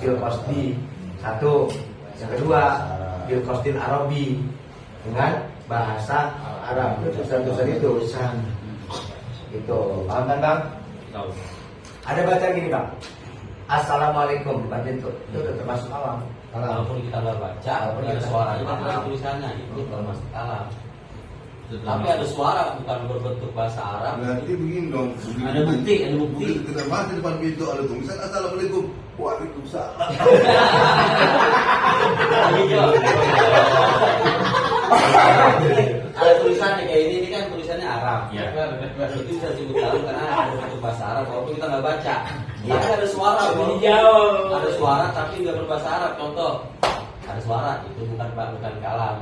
Bil qasdi satu, yang kedua bil qasdil arabi dengan bahasa Arab. Itu tulisan itu gitu. Paham kan bang? Tahu. Ada bacaan gini bang, assalamualaikum, baca itu udah termasuk kalam. Kalaupun kita nggak baca, walaupun ada suaranya, kan ada tulisannya itu termasuk kalam. Tapi ada suara bukan berbentuk bahasa Arab. Berarti begini dong. Ada bukti. Begitu kita mati depan pintu ada tulisan assalamualaikum. Waalaikumsalam. Ada tulisannya kayak ini kan tulisannya Arab. Ya. Itu bisa disebut kalam karena ada bentuk bahasa Arab walaupun kita nggak baca. Tapi ada suara. walaupun jauh. Ada suara tapi nggak berbahasa Arab. Contoh, ada suara itu bukan kalam.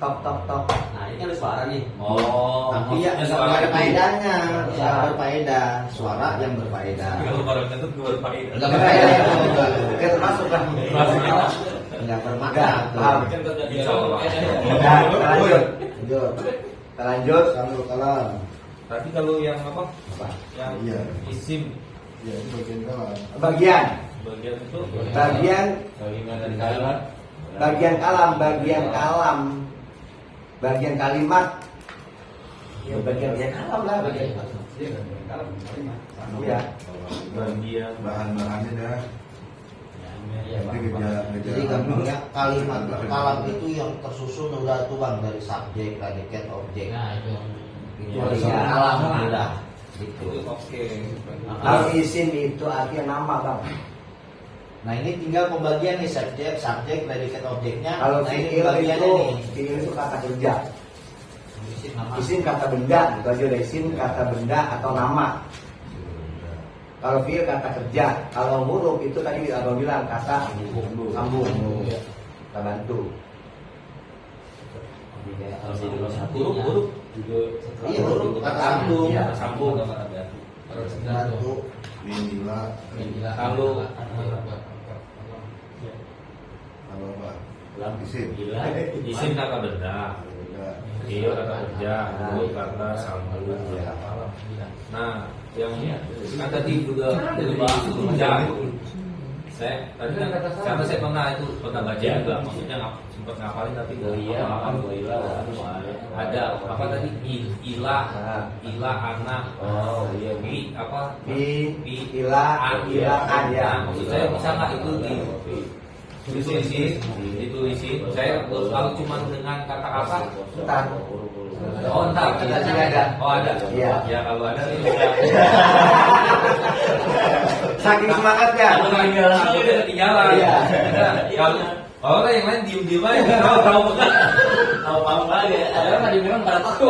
Tok tok tok. Nah ini kan ada suara nih. Oh, Tapi ya maksudnya nggak ada itu. faedahnya. Suara berfaedah, suara yang berfaedah. Kalau barang itu berfaedah. Enggak berfaedah itu. Oke termasuk kan? Enggak bermakna. Paham. Insya Allah. Nah, kita lanjut. Lanjut. Kita lanjut. Kalau kalam. Tapi kalau yang apa? Yang Iya. isim Ya itu bagian kalah. Bagian bagian itu bagian bagian dari kalimat. bagian kalimat. Ya bagian kalam lah. Iya. Bagian Bahan-bahannya dah. Nanti Jadi gampangnya kalimat kalam itu yang tersusun udah tuh bang dari subjek, predikat, objek. Nah itu. Itu Iya. ada kalam udah. Gitu. Oke. Kalau isim itu artinya nama bang. Nah ini tinggal pembagian nih subjek, predikat, objeknya. Kalau nah, ini fiil pembagiannya itu nih. fiil itu kata kerja. Isim nama. Isim kata benda, itu aja udah isim kata benda atau nama. Kalau fiil kata kerja, kalau huruf itu tadi abang bilang kata sambung, kita bantu. Kalau di nomor satu Huruf juga Iya huruf kata sambung. Iya. sambung atau kata ganti. Bantu. Inilah Kalau kalau apa? Isim. isim kata benda, fiil kata kerja, huruf kata sambung. Nah, yang kan tadi juga tunjang Saya tadi kan karena saya pernah baca juga, maksudnya sempat ngapalin tapi nggak ada apa tadi ilah anak ilaan ya. Maksud saya bisa nggak itu ditulisin saya kalau cuma dengan kata-kata Entar. entar Ada. ada Iya. ya kalau ada sih Saking semangatnya. aku ketinggalan Iya. kalau yang lain diem aja tahu Tahu lagi. Ada tadi memang pada tahu.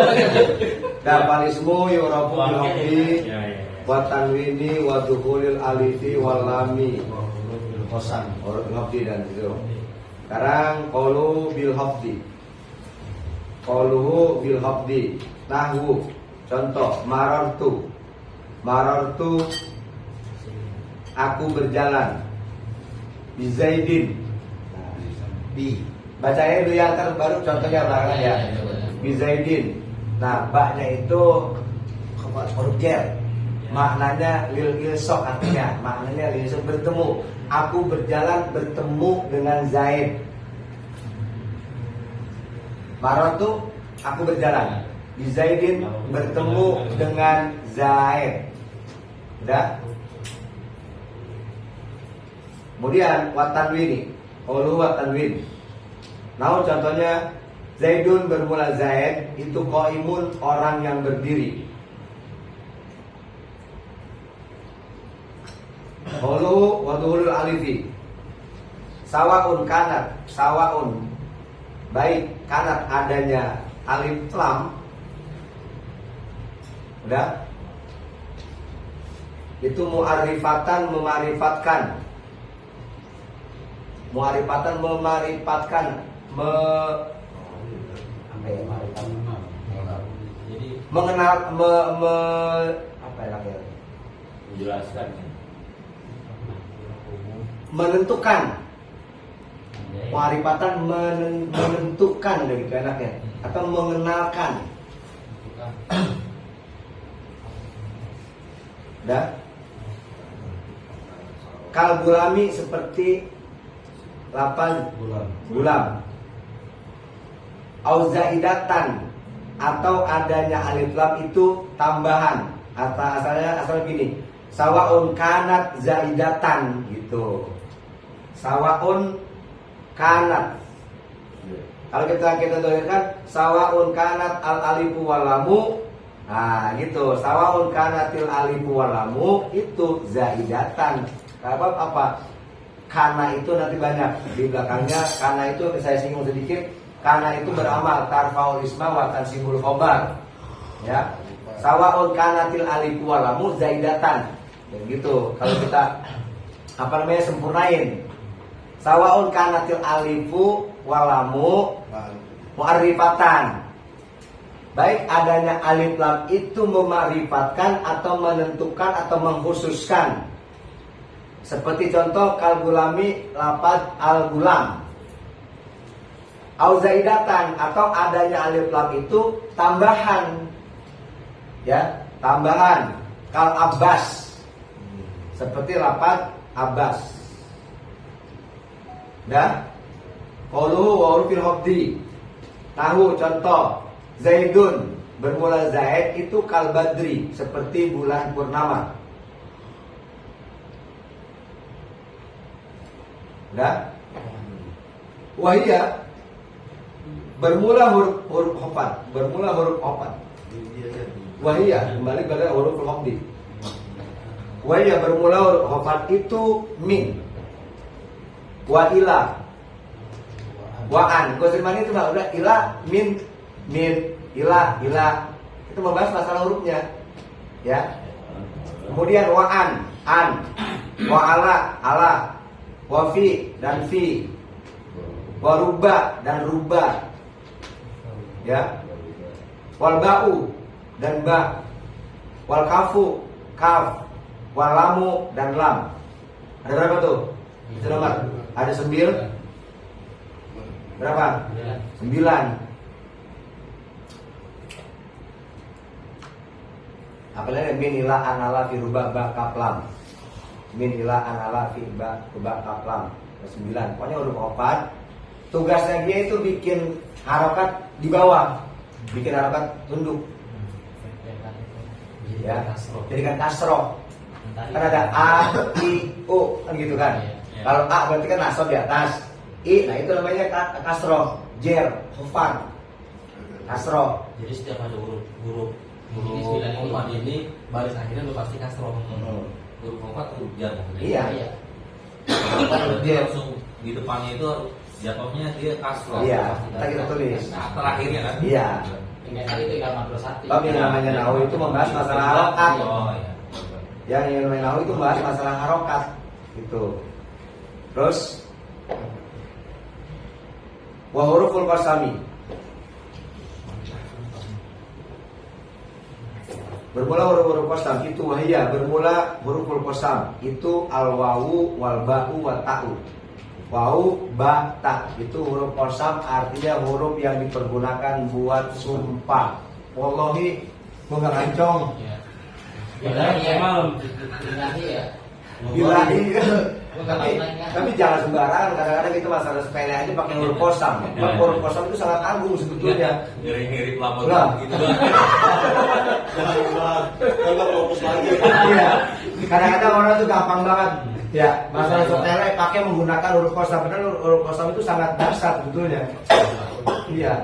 Dapalismu yurafu bil hafdi ya. wa tanwini wa dukhulil alifi wal lami. Kosan. Huruf hafdi dan itu. Sekarang qalu bil hafdi. Qaluhu bil hafdi. Nahwu. Contoh marartu aku berjalan. Bi Zaidin. Bi. Bacanya dulu ya, ntar baru contohnya belakangan ya. Bi Zaidin. Nah, baknya itu huruf jar. Maknanya lil ilsok artinya. Maknanya lil ilsok bertemu. Aku berjalan bertemu dengan Zaid. Maratu aku berjalan. Bi Zaidin bertemu dengan Zaid. Udah? Kemudian watanwini. Qalu watanwin. Nah, contohnya Zaidun bermula Zaid itu qaimun orang yang berdiri. Qalu wa duhulul alifi. Sawaun kanat, sawaun baik kanat adanya alif lam. Udah? Itu mu'arifatan memarifatkan. Mu'arifatan memarifatkan mengenal apa ya namanya? Menjelaskan Menentukan. Mu'arifatan menentukan dari enaknya atau mengenalkan. Udah? Kalbulami seperti lapan gulam. Auzaidatan atau adanya alif lam itu tambahan. Atau asalnya gini. Sawaun kanat zaidatan gitu. Sawaun kanat. Kalau kita tuliskan sawaun kanat al alifu walamu. Nah, gitu. Sawaun kanatil alifu walamu itu zaidatan. Apa? Kana itu nanti banyak di belakangnya. Kana itu saya singgung sedikit. Kana itu beramal tarfaul isma wa tansibul khobar. Ya. Sawaun kanatil alifu walamu zaidatan. Begitu. Kalau kita sempurnain. Sawaun kanatil alifu walamu mu'arifatan. Baik adanya alif lam itu memarifatkan atau menentukan atau mengkhususkan. Seperti contoh kalgulami lapad al-gulam. Auzaidatan atau adanya alif lam itu tambahan. Ya, tambahan. Kal Abbas. Seperti lapad Abbas. Dah? Qalu wa urfil hafdi. Tahu contoh Zaidun bermula Zaid itu kal badri seperti bulan purnama. Dah? Wahia bermula huruf hafat, bermula huruf hafat. Wahia kembali pada huruf hafdi. Wahia bermula huruf hafat itu min. Wa ila wa'an. Gosirmani itu udah ila min ila itu membahas masalah hurufnya ya. Kemudian wa'an an ala wa fi dan fi wa ruba dan ruba ya. Wal ba'u dan ba wal kafu kaf wal lamu dan lam. Ada berapa tuh? Itu nomor. Ada 9. Berapa? 9. Apalagi min ila anala fi ruba ba kaf lam. min ila an ala fi ba kaf lam. 9. Pokoknya huruf 4. Tugasnya dia itu bikin harokat di bawah, bikin harokat tunduk. Ya, jadikan kasroh. Kan ada a, i, u, kan gitu kan. Kalau a berarti kan nasab di atas. I, nah itu namanya kasroh, jer, hufan, kasroh. Jadi setiap ada huruf empat ini baris akhirnya udah pasti kasroh. Huruf 4 huruf jar. Iya. Kalau dia langsung di depannya itu jatuhnya dia kasroh. Iya, kita tulis. Nah, terakhirnya kan. Iya. Tinggal tadi tinggal madrasati. Bab yang namanya nahu itu membahas masalah harokat. Oh iya. Yang namanya nahu itu membahas masalah harokat. Gitu. Terus wa huruful qasami. Bermula huruf-huruf qasam itu wahia, bermula huruful qasam itu al wawu wal ba'u wa ta'u. Wawu, ba, ta itu huruf qasam artinya huruf yang dipergunakan buat sumpah. Wallahi gua enggak ngancong. Malam. Ya. Bilahi. Tapi jangan sembarangan, kadang-kadang itu masalah sepele aja pakai huruf qasam. Huruf qasam itu sangat agung sebetulnya. Ngiri-ngiri pelapor Lah. gitu. Kalau fokus lagi. Iya. Kadang-kadang orang tuh gampang banget. Ya, masalah sepele pakai menggunakan huruf qasam. Padahal huruf qasam itu sangat dasar sebetulnya. Iya.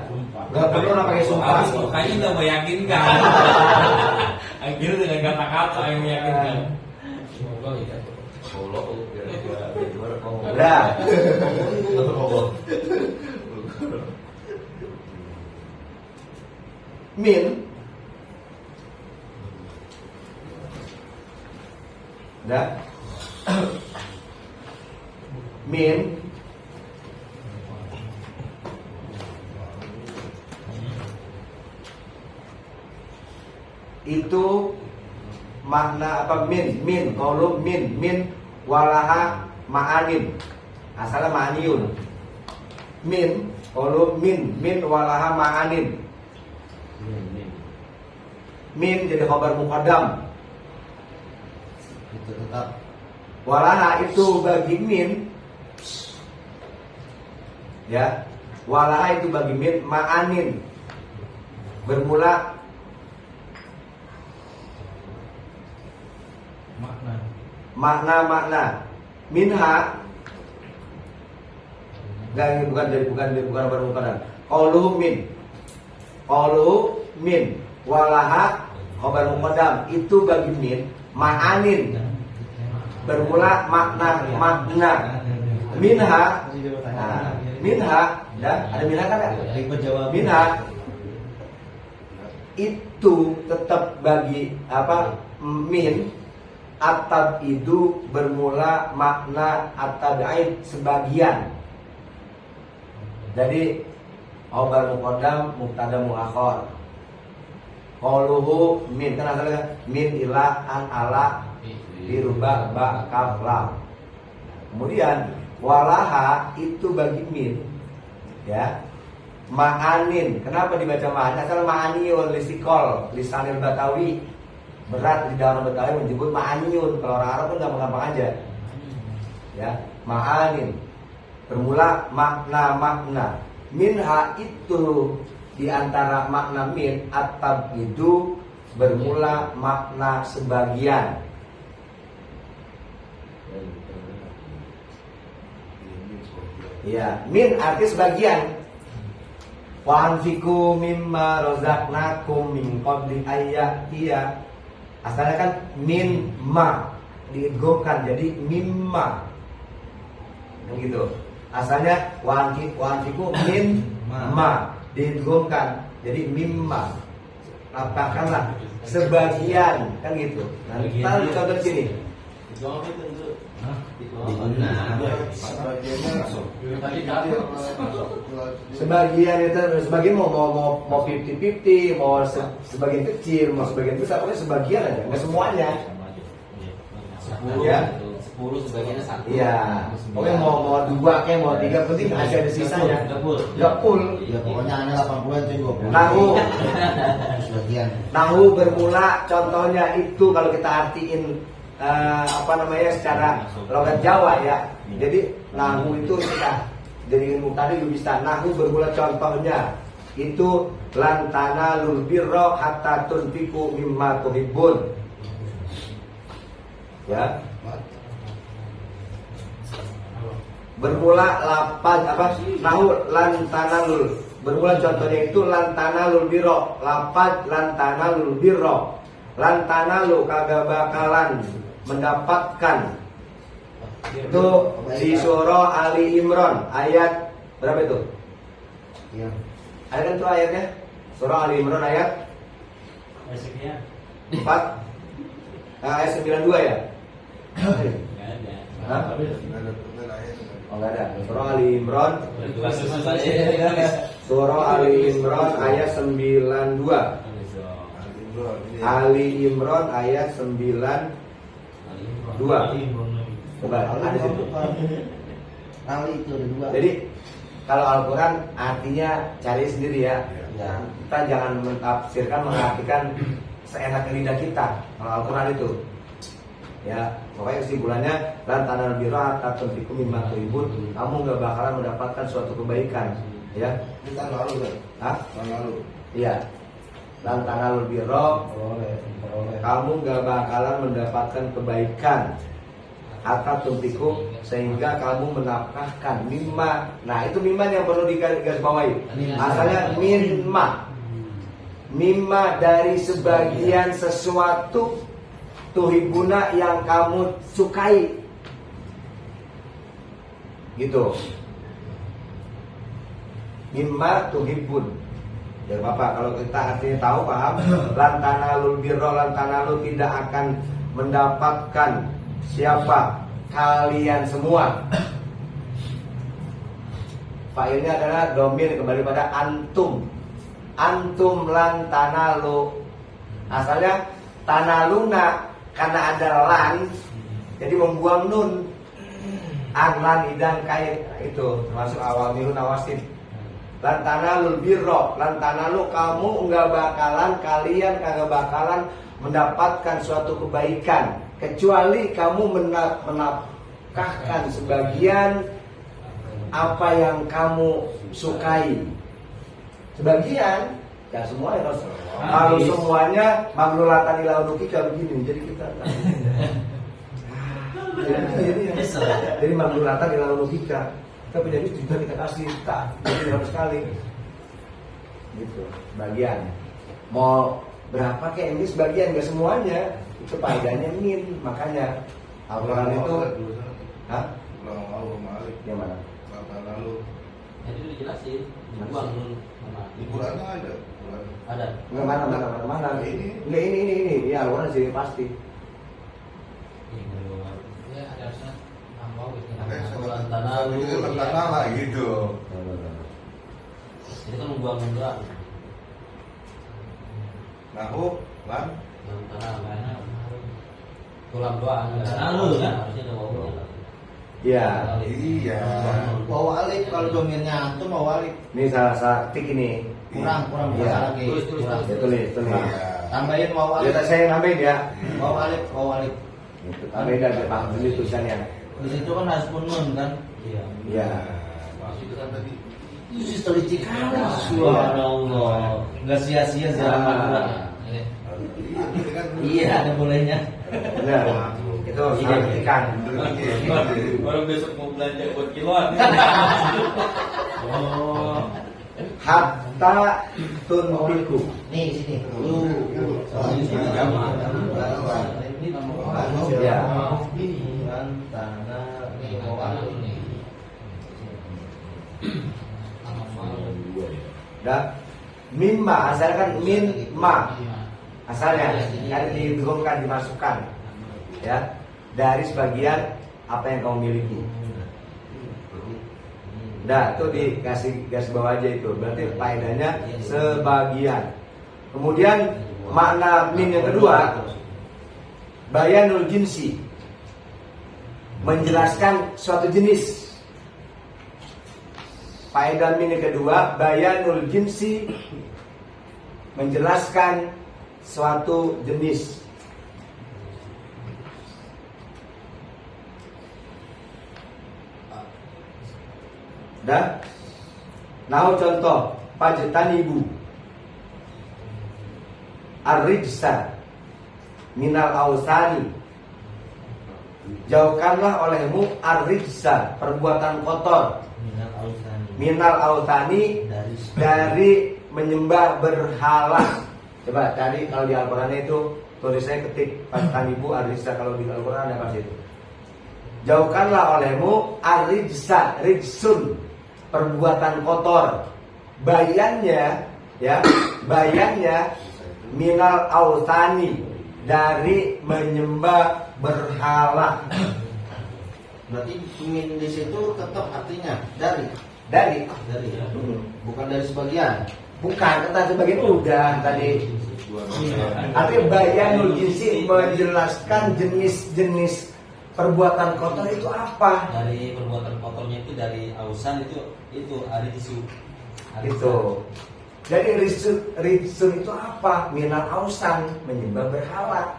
Enggak perlu orang pakai sumpah. Kayaknya nggak meyakinkan. Akhirnya dengan kata-kata yang meyakinkan. Udah. Min udah. Min itu makna apa? Min kalau min walaha ma'anin, asalnya ma'aniun. Min kalau min walaha ma'anin. Min jadi khabar muqaddam. Itu tetap Walaha itu bagi min, ya. Walaha itu bagi min ma'anin, bermula makna. Minha bukan bermuqaddam. Qauluhu min walaha khabar muqaddam itu bagi min ma'anin, bermula makna. Minha, dan ada minha kan? Minha itu tetap bagi apa? Min atab itu bermula makna atabain sebagian. Jadi khabar muqaddam mubtada muakhar. Qauluhu min kan asalnya min ila an ala dirubah ba kaf lam. Kemudian walaha itu bagi min, ya. Ma'anin. Kenapa dibaca ma'anin? Asal ma'aniun lisikol lisanil Batawi. Berat di dalam Betawi menyebut ma'aniun. Kalau orang Arab kan gampang-gampang aja. Ya, ma'anin. Bermula makna. Minha itu di antara makna min atab itu bermula makna sebagian. Ya, min arti sebagian. Wa anfiqu mimma razaqnakum min qabli ayyatiya. Asalnya kan min ma diidghamkan jadi mimma. Begitu. Asalnya wa anfiqu min ma diidghamkan jadi mimma. Katakanlah sebagian kan gitu. Nah, kita contoh di sini. Sebagian itu sebagian mau 50-50, mau sebagian kecil, mau sebagian besar, pokoknya sebagian aja, nggak semuanya. 10 Ya. 10 sebagiannya 1. Iya. Pokoknya mau 2 kayak mau 3, penting masih ada sisanya. Nggak full. ya pokoknya hanya 80 itu 20. Nahu bermula contohnya itu kalau kita artiin secara logat Jawa ya. Jadi nahu itu kita jadi tadi bisa nahu bermula contohnya itu lantana lul birro hatta tunfiku mimma tuhibbun. Ya. Bermula lapan nahu lantanalul. Bermula contohnya itu lantanalul birro, lapan lantanalul birro. Lantanalu kagak bakalan mendapatkan. Itu di surah Ali Imran ayat berapa itu? Iya. Ada kan tuh ayatnya? Surah Ali Imran ayat 4 ayat 92 ya? Hah? Oh enggak ada. Surah Ali Imran. Surah Ali Imran ayat 92. Ali Imran ayat 92. Bukan, ada di situ. Ali itu ada 2. Jadi kalau Al-Quran artinya cari sendiri ya. Ya. Kita jangan mentafsirkan, mengartikan seenak lidah kita. Kalau Al-Quran itu ya, pokoknya kesimpulannya lantanan birra tatunfikum mimma tuhibun, kamu gak bakalan mendapatkan suatu kebaikan ya. Ini tahun lalu kan? Hah? Tahun lalu. Iya. Lantanan birra, kamu gak bakalan mendapatkan kebaikan hatta tunfikum, sehingga kamu menafkahkan mimma. Nah itu mimma yang perlu digarisbawahi. Asalnya mimma dari sebagian sesuatu tuhibuna yang kamu sukai. Gitu. Mimma tuhibun. Ya Bapak, kalau kita artinya tahu paham, lantanalul birro, lantanalu tidak akan mendapatkan siapa? Kalian semua. Failnya adalah domir kembali pada antum. Antum lantanalu. Asalnya tanaluna, karena ada lan, jadi membuang nun. Lan idan kait, itu termasuk awal milu nawasib. Lantanalul birro, lantanalu, kamu enggak bakalan, kalian kagak bakalan mendapatkan suatu kebaikan kecuali kamu menafkahkan sebagian apa yang kamu sukai. Sebagian, ya semua harus. Kalau semuanya maglulatan ila unuki kalau begini, jadi kita jadi maglulatan ila unuki kita punya duit juga kita kasih tak, jadi harus sekali. Gitu, bagian. Mau berapa kayak ini sebagian, nggak semuanya. Itu faedahnya min, makanya Al-Quran itu. Hah? Ulang lalu kemarin. Yang mana? Tahun lalu. Jadi dijelasin, dibuang dulu. Di Quran ada. Ada. Nggak mana? Ini. Nggak ini. Ya Al-Quran sih pasti. Tanah Itu tanah lah gitu. Jadi kan membuang doang. Nahu, lan. Tanah tulang doang. Tanah lu kan harusnya ada wawunya. Iya. Iya. Bawa alif kalau domirnya antum bawa alif. Ini salah tik ini. Kurang Iya. bahasa lagi. Ya, tulis. Iya. Tambahin bawa Ya, alif. saya nambahin ya. Bawa alif. Itu tambahin dan paham dulu tulisannya. Di situ kan harus nun kan. Iya. Iya. Masuk kan tadi. Itu historik kali. Subhanallah. Enggak sia-sia Nah, Iya, ada bolehnya. Benar. Itu salah ketikan. Baru besok mau belanja buat kiloan. oh. Hatta tunfiku. Nih sini. Ini nomor Ya. Tanah nih bawa alif nih. Dan mimma asalnya kan min ma. Asalnya kan dihubungkan, dimasukkan ya dari sebagian apa yang kamu miliki. Nah itu dikasih garis bawah aja itu, berarti faedahnya sebagian. Kemudian makna min yang kedua, bayanul jinsi, menjelaskan suatu jenis. Faedah min yang kedua, bayanul jinsi, menjelaskan suatu jenis. Dah. Nah contoh pajtanibu ar-rijsa minal ausani. Jauhkanlah olehmu ar-rijsa, perbuatan kotor, minal autani, dari menyembah berhala. Coba cari kalau di Al-Qur'an itu tulisnya ketik pajtanibu ar-rijsa, kalau di Al-Qur'an ada pas itu. Jauhkanlah olehmu ar-rijsa, rijsun, perbuatan kotor. Bayannya ya, bayannya minal autani, dari menyembah berhala. Berarti min di situ tetap artinya dari. Ya. Bukan dari sebagian. Bukan, kata sebagian udah tadi. Artinya bayanul jinsi menjelaskan jenis-jenis perbuatan kotor itu apa? Dari perbuatan kotornya itu dari ausan itu ada tisu. Itu. Jadi rijsun itu apa? Minal ausan, menyembah berhala.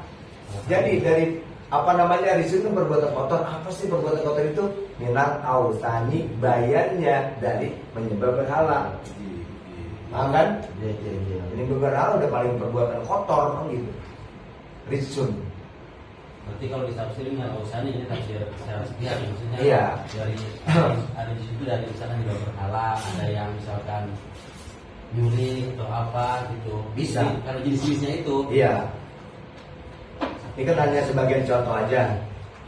Jadi dari apa namanya rijsun itu perbuatan kotor. Apa sih perbuatan kotor itu? Minal ausani, bayannya dari menyembah berhala. Paham kan? Ini berhala udah paling perbuatan kotor kan gitu. Rijsun. Berarti kalau ditafsirin dengan ausan ini tafsir secara sepihak, maksudnya Iya. dari ada di situ dari misalkan juga berhala, ada yang misalkan nyuri atau apa gitu. Bisa. Jadi, kalau jenis-jenisnya itu. Iya. Ini kan hanya sebagian contoh aja.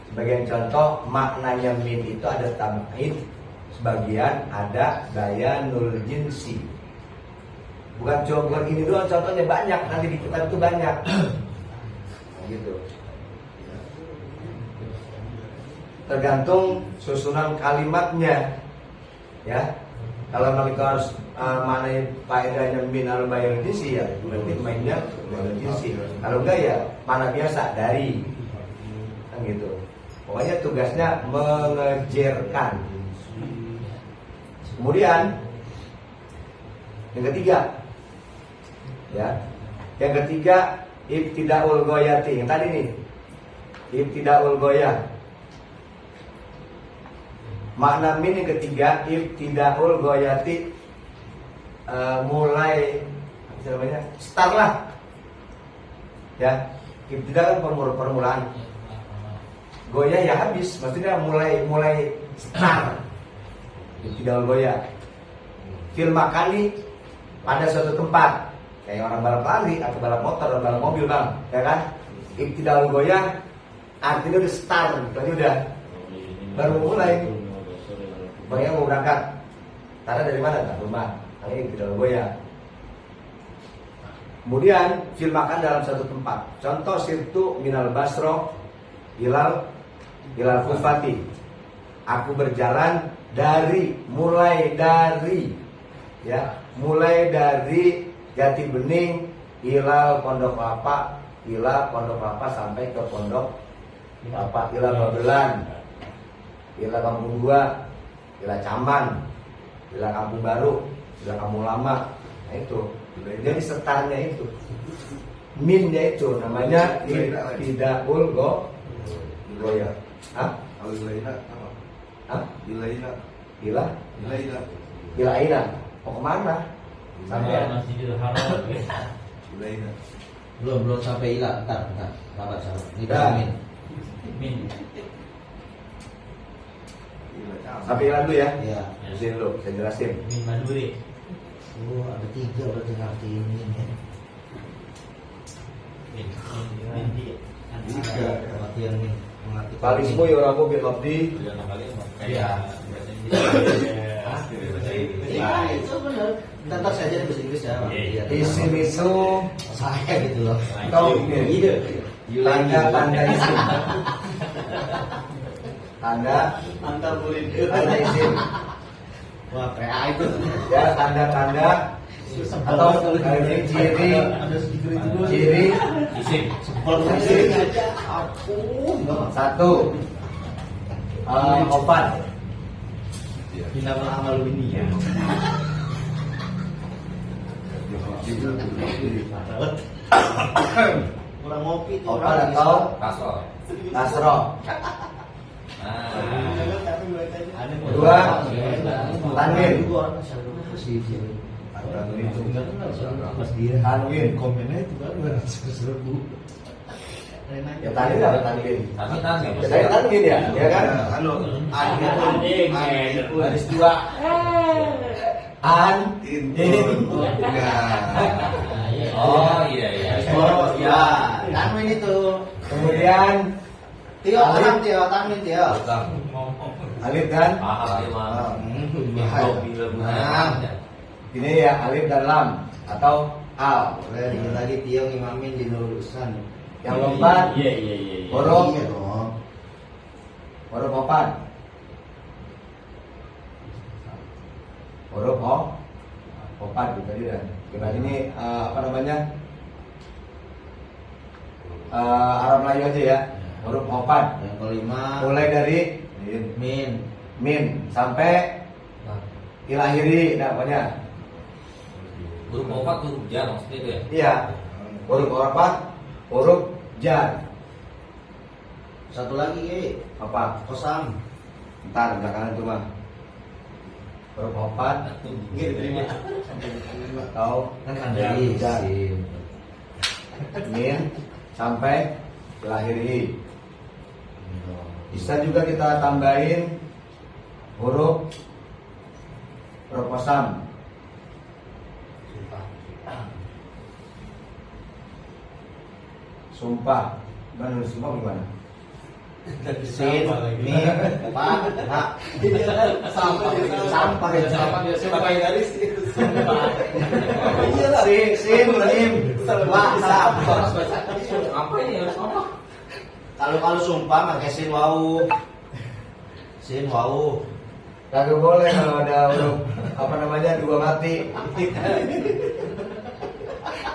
Sebagian contoh maknanya min itu ada tam'id, sebagian ada bayanul jinsi. Bukan cuma ini doang, contohnya banyak, nanti di kitab itu banyak. Gitu. Tergantung susunan kalimatnya. Ya. Kalau kita harus manai faedahnya min al bayanul jinsi, ya berarti mainnya bayanul jinsi. Kalau enggak ya mana biasa dari. Kan gitu. Pokoknya tugasnya mengejerkan. Kemudian yang ketiga, ya, yang ketiga ibtidaul goyati. Yang tadi nih, ibtidaul goyah. Makna min yang ketiga ibtidaul goyati, mulai apa namanya, start lah. Ya, ibtida kan permulaan. Goyah ya habis, maksudnya mulai start. Ibtidaul goyah. Fil makani, pada suatu tempat, kayak orang balap lari atau balap motor atau balap mobil bang, ya kan? Ibtidaul goyah artinya udah start, berarti udah baru mulai. Bangnya mau berangkat, tara dari mana? Tak rumah. Ini ibtidaul goyah. Kemudian fil makan dalam satu tempat. Contoh sirtu minal basro ilal kufati. Aku berjalan mulai dari Jati Bening ilal Pondok Kelapa sampai ke Pondok Kelapa, ilal Babelan, ilal Kampung Dua, ilal Caman, ilal Kampung Baru, ilal Kampung Lama. Nah itu. Jadi setarnya itu. Minnya itu namanya ibtidaul goyah. Hah? Hah? Ilaina. Mau kemana? Sampai Masjidil Haram. Belum sampai ilah. Bentar. Sabar. Ini min. Min. sampai ilah dulu ya. Iya. Jelasin dulu, saya jelasin. Min Maduri. Oh, ada 3 berarti ngerti ini. Min. Arti yang min. Mengerti. Paling semua ya orang bil abdi. Iya. Iya, itu benar. Ntar saya jadi bahasa Inggris ya. Iya. Isim itu Saya gitu loh. kau ide. Tanda isim. Tanda isim. Wah, kayak itu. Ya, tanda-tanda atau ciri Isim. isim. Satu, obat. Kita beramal ini ya. Orang ngopi tuh. Obat atau Kasor. kasroh. Nah. Dua, Tanwin. Tanwin. Tanwin. Komennya itu kan 200.000. Ya Tanwin apa Tanwin? Tapi nanti Ya saya Tanwin ya, ya kan? Anu, Baris dua. intun. Oh iya iya. Oh ya, Tanwin itu. Kemudian Tio, Tanwin Tio, Tanwin Tio. alif dan Paham dia mah. Nah, ini ya alif dan lam atau al. boleh dikit lagi Tio ngimamin di lulusan. Yang keempat Iya iya iya. huruf Iya dong. huruf opat. Huruf opat gitu tadi kan. Kita ini apa namanya? Arab Melayu aja ya. Huruf opat. Yang kelima Mulai dari min sampai ilahiri, nah pokoknya. Huruf opat tuh jar maksudnya itu ya. Iya. Huruf opat, huruf jar. Satu lagi Ki. Apa? Kosam. Ntar belakangan itu mah. Huruf opat, gitu terima. Atau Kan ada jar. isim. Min sampai ilahiri. Bisa juga kita tambahin huruf kosam. Sumpah. Gimana sumpah gimana? Sin, mim, pa, ha. Sampah ya. Sin, mim, pa, sampah. Apa ini harus apa? Kalau sumpah pakai sin wau. Sin wau. Kagak boleh kalau ada huruf apa namanya dua mati.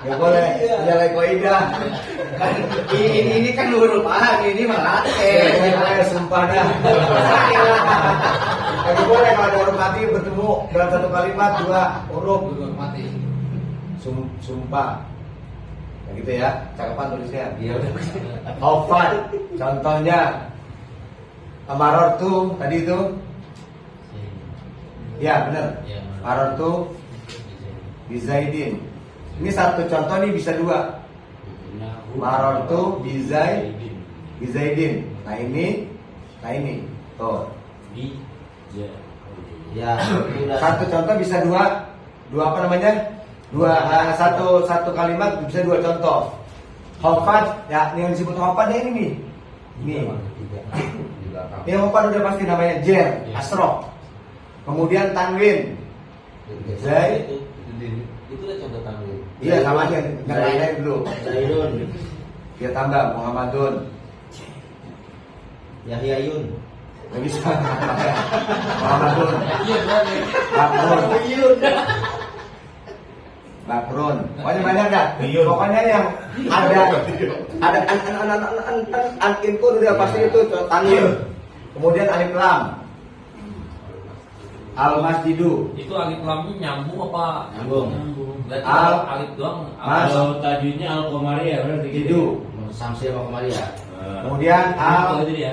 Gak boleh. Jalai koidah. Ini kan huruf A, ini malah Sumpah dah. Kagak boleh kalau ada huruf mati bertemu dalam satu kalimat dua huruf mati. Sumpah. Nah, gitu ya. Cakapan tulisnya. Iya udah. Hafal. Contohnya amarortu tadi itu. Ya benar. Amarortu bizaidin. Ini satu contoh nih bisa dua. Marortu bizaidin. Nah ini. Tuh. Ya, udah. Satu contoh bisa dua apa namanya? Satu kalimat bisa dua contoh. Hafad, ya yang disebut hafad ya ini nih. Nih. Yang hafad udah pasti namanya jer, asroh. Kemudian tanwin. Zai. Itu udah contoh tanwin. Iya sama aja, nggak lain dulu. Zaidun, Dia tambah Muhammadun. Yahyayun. Nggak bisa. Muhammadun. Bakrun. Bakrun. Pokoknya banyak dah. Pokoknya yang ada an itu udah pasti itu tanwin. Kemudian alif lam. Al masjidu. Itu alif lamnya nyambung apa? Nyambung. Berarti alif doang. Mas. Kalau tajwidnya al-qamari ya berarti gitu. Hidu. Samsil sama kemarin ya. Kemudian al Itu dia.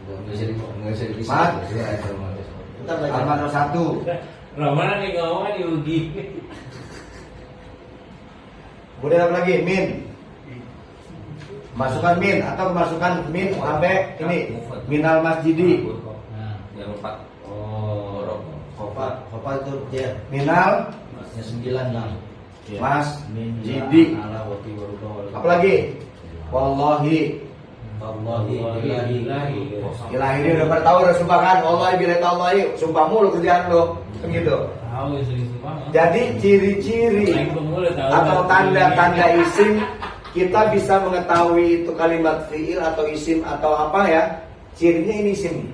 Nggak bisa dipisah. Mat. Bentar baca. al satu. Ramana nih ngomongnya diugi. Kemudian apa lagi? Min. Masukkan min atau masukkan min sampai ini minal masjidi. Nah, yang empat. Kopa itu jer. Minal Yang 9 nih. masjidi. Apalagi? Wallahi. Wallahi Ilahi udah pada tahu udah sumpah kan? Wallahi billahi tallahi. Sumpah mulu kerjaan lo. Begitu. Tahu ya sering sumpah. Jadi ciri-ciri atau tanda-tanda isim kita bisa mengetahui itu kalimat fiil atau isim atau apa ya. Cirinya ini isim.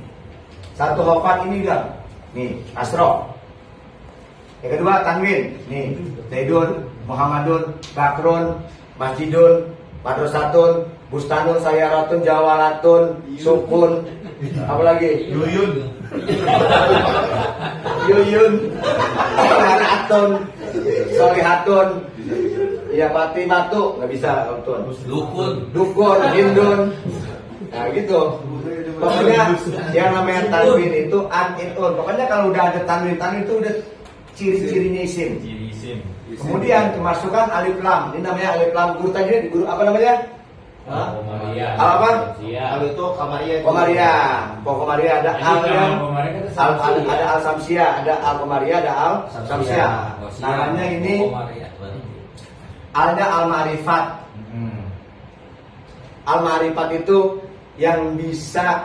Satu hafal ini udah. Nih, asro. Yang kedua tanwin. Nih, Zaidun, Muhammadun, Bakrun, Masjidun, Madrasatun, Bustanun, Sayaratun, Jawalatun, Sukun. Apa lagi? Yuyun. Solihatun, Solihatun. Ya Fatimatu nggak bisa Dukun, Hindun. Nah gitu. Pokoknya yang namanya tanwin itu an-in-un. Pokoknya kalau udah ada tanwin itu udah ciri-cirinya isim. Ciri isim. Kemudian kemasukan alif lam. Ini namanya alif lam. Guru tadi di guru apa namanya? Komaria. Apa? Kalau itu Komaria. Komaria. Komaria ada al yang ada al samsia, ada al komaria, ada al samsia. Namanya ini Komaria. alnya al ma'rifat. Al ma'rifat itu yang bisa,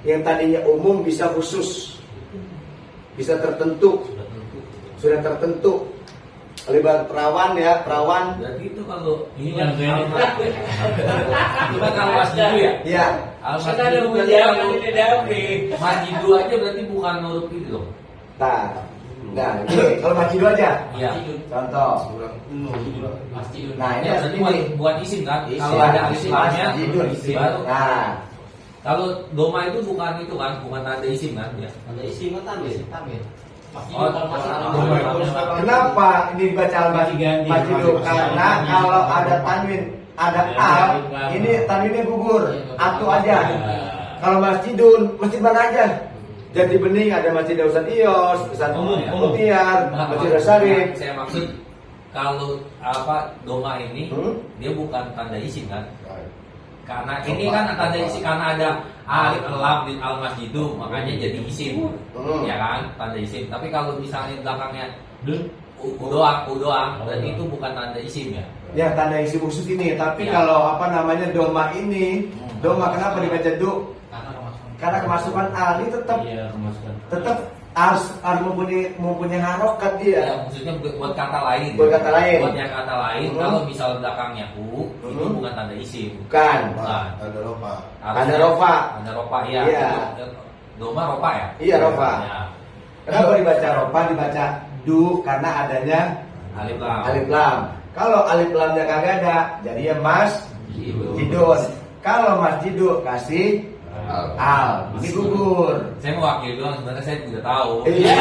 yang tadinya umum bisa khusus, bisa tertentu, sudah tertentu. Lebar perawan ya, perawan. Berarti itu kalau ini kan itu kan al-masjidu ya? Iya. Al-masjidu Majidu aja berarti bukan huruf itu dong. Nah, ini kalau majidu aja. Iya. Contoh. Nah, ini Ya, berarti bukan isim kan? Isim. Kalau ada alif lamnya Majidun. baru. Nah, Kalau doma itu bukan itu kan, bukan tanda isim kan? Ya. Ada isi mata nih. Oh, kenapa ini dibaca al-majidu? Karena kalau ada tanwin, ada al, ini tanwinnya gugur, atu aja. Kalau masjidun, masjid mana aja? Jati Bening ada Masjid Ustaz Ios, Ustaz Mutiar, Masjid Rasarif. Saya maksud kalau apa doma ini dia bukan tanda isim kan? Karena ini kan tanda isim, karena ada alif lam di al masjidu makanya jadi isim, ya kan tanda isim. Tapi kalau misalnya belakangnya doang, berarti itu bukan tanda isim ya? Ya tanda isim khusus ini. Tapi Ya. kalau apa namanya doma ini, doma kenapa dibaca du? Karena kemasukan al ini tetap harus mempunyai harokat dia. Ya, maksudnya buat kata lain. Buat kata lain. Buat yang kata lain, kalau misal belakangnya itu bukan tanda isim. Bukan. Bukan. Ada lupa. Ada rofa. Ada rofa, iya. Iya. Doma rofa ya? Iya, rofa. Ya. Kenapa dibaca rofa, dibaca du? Karena adanya Alif lam. alif lam. Kalau alif lamnya kagak ada, jadi ya mas jidun. Kalau mas jidun kasih al, ini gugur. Saya mewakili doang, sebenarnya saya tidak tahu. Iya.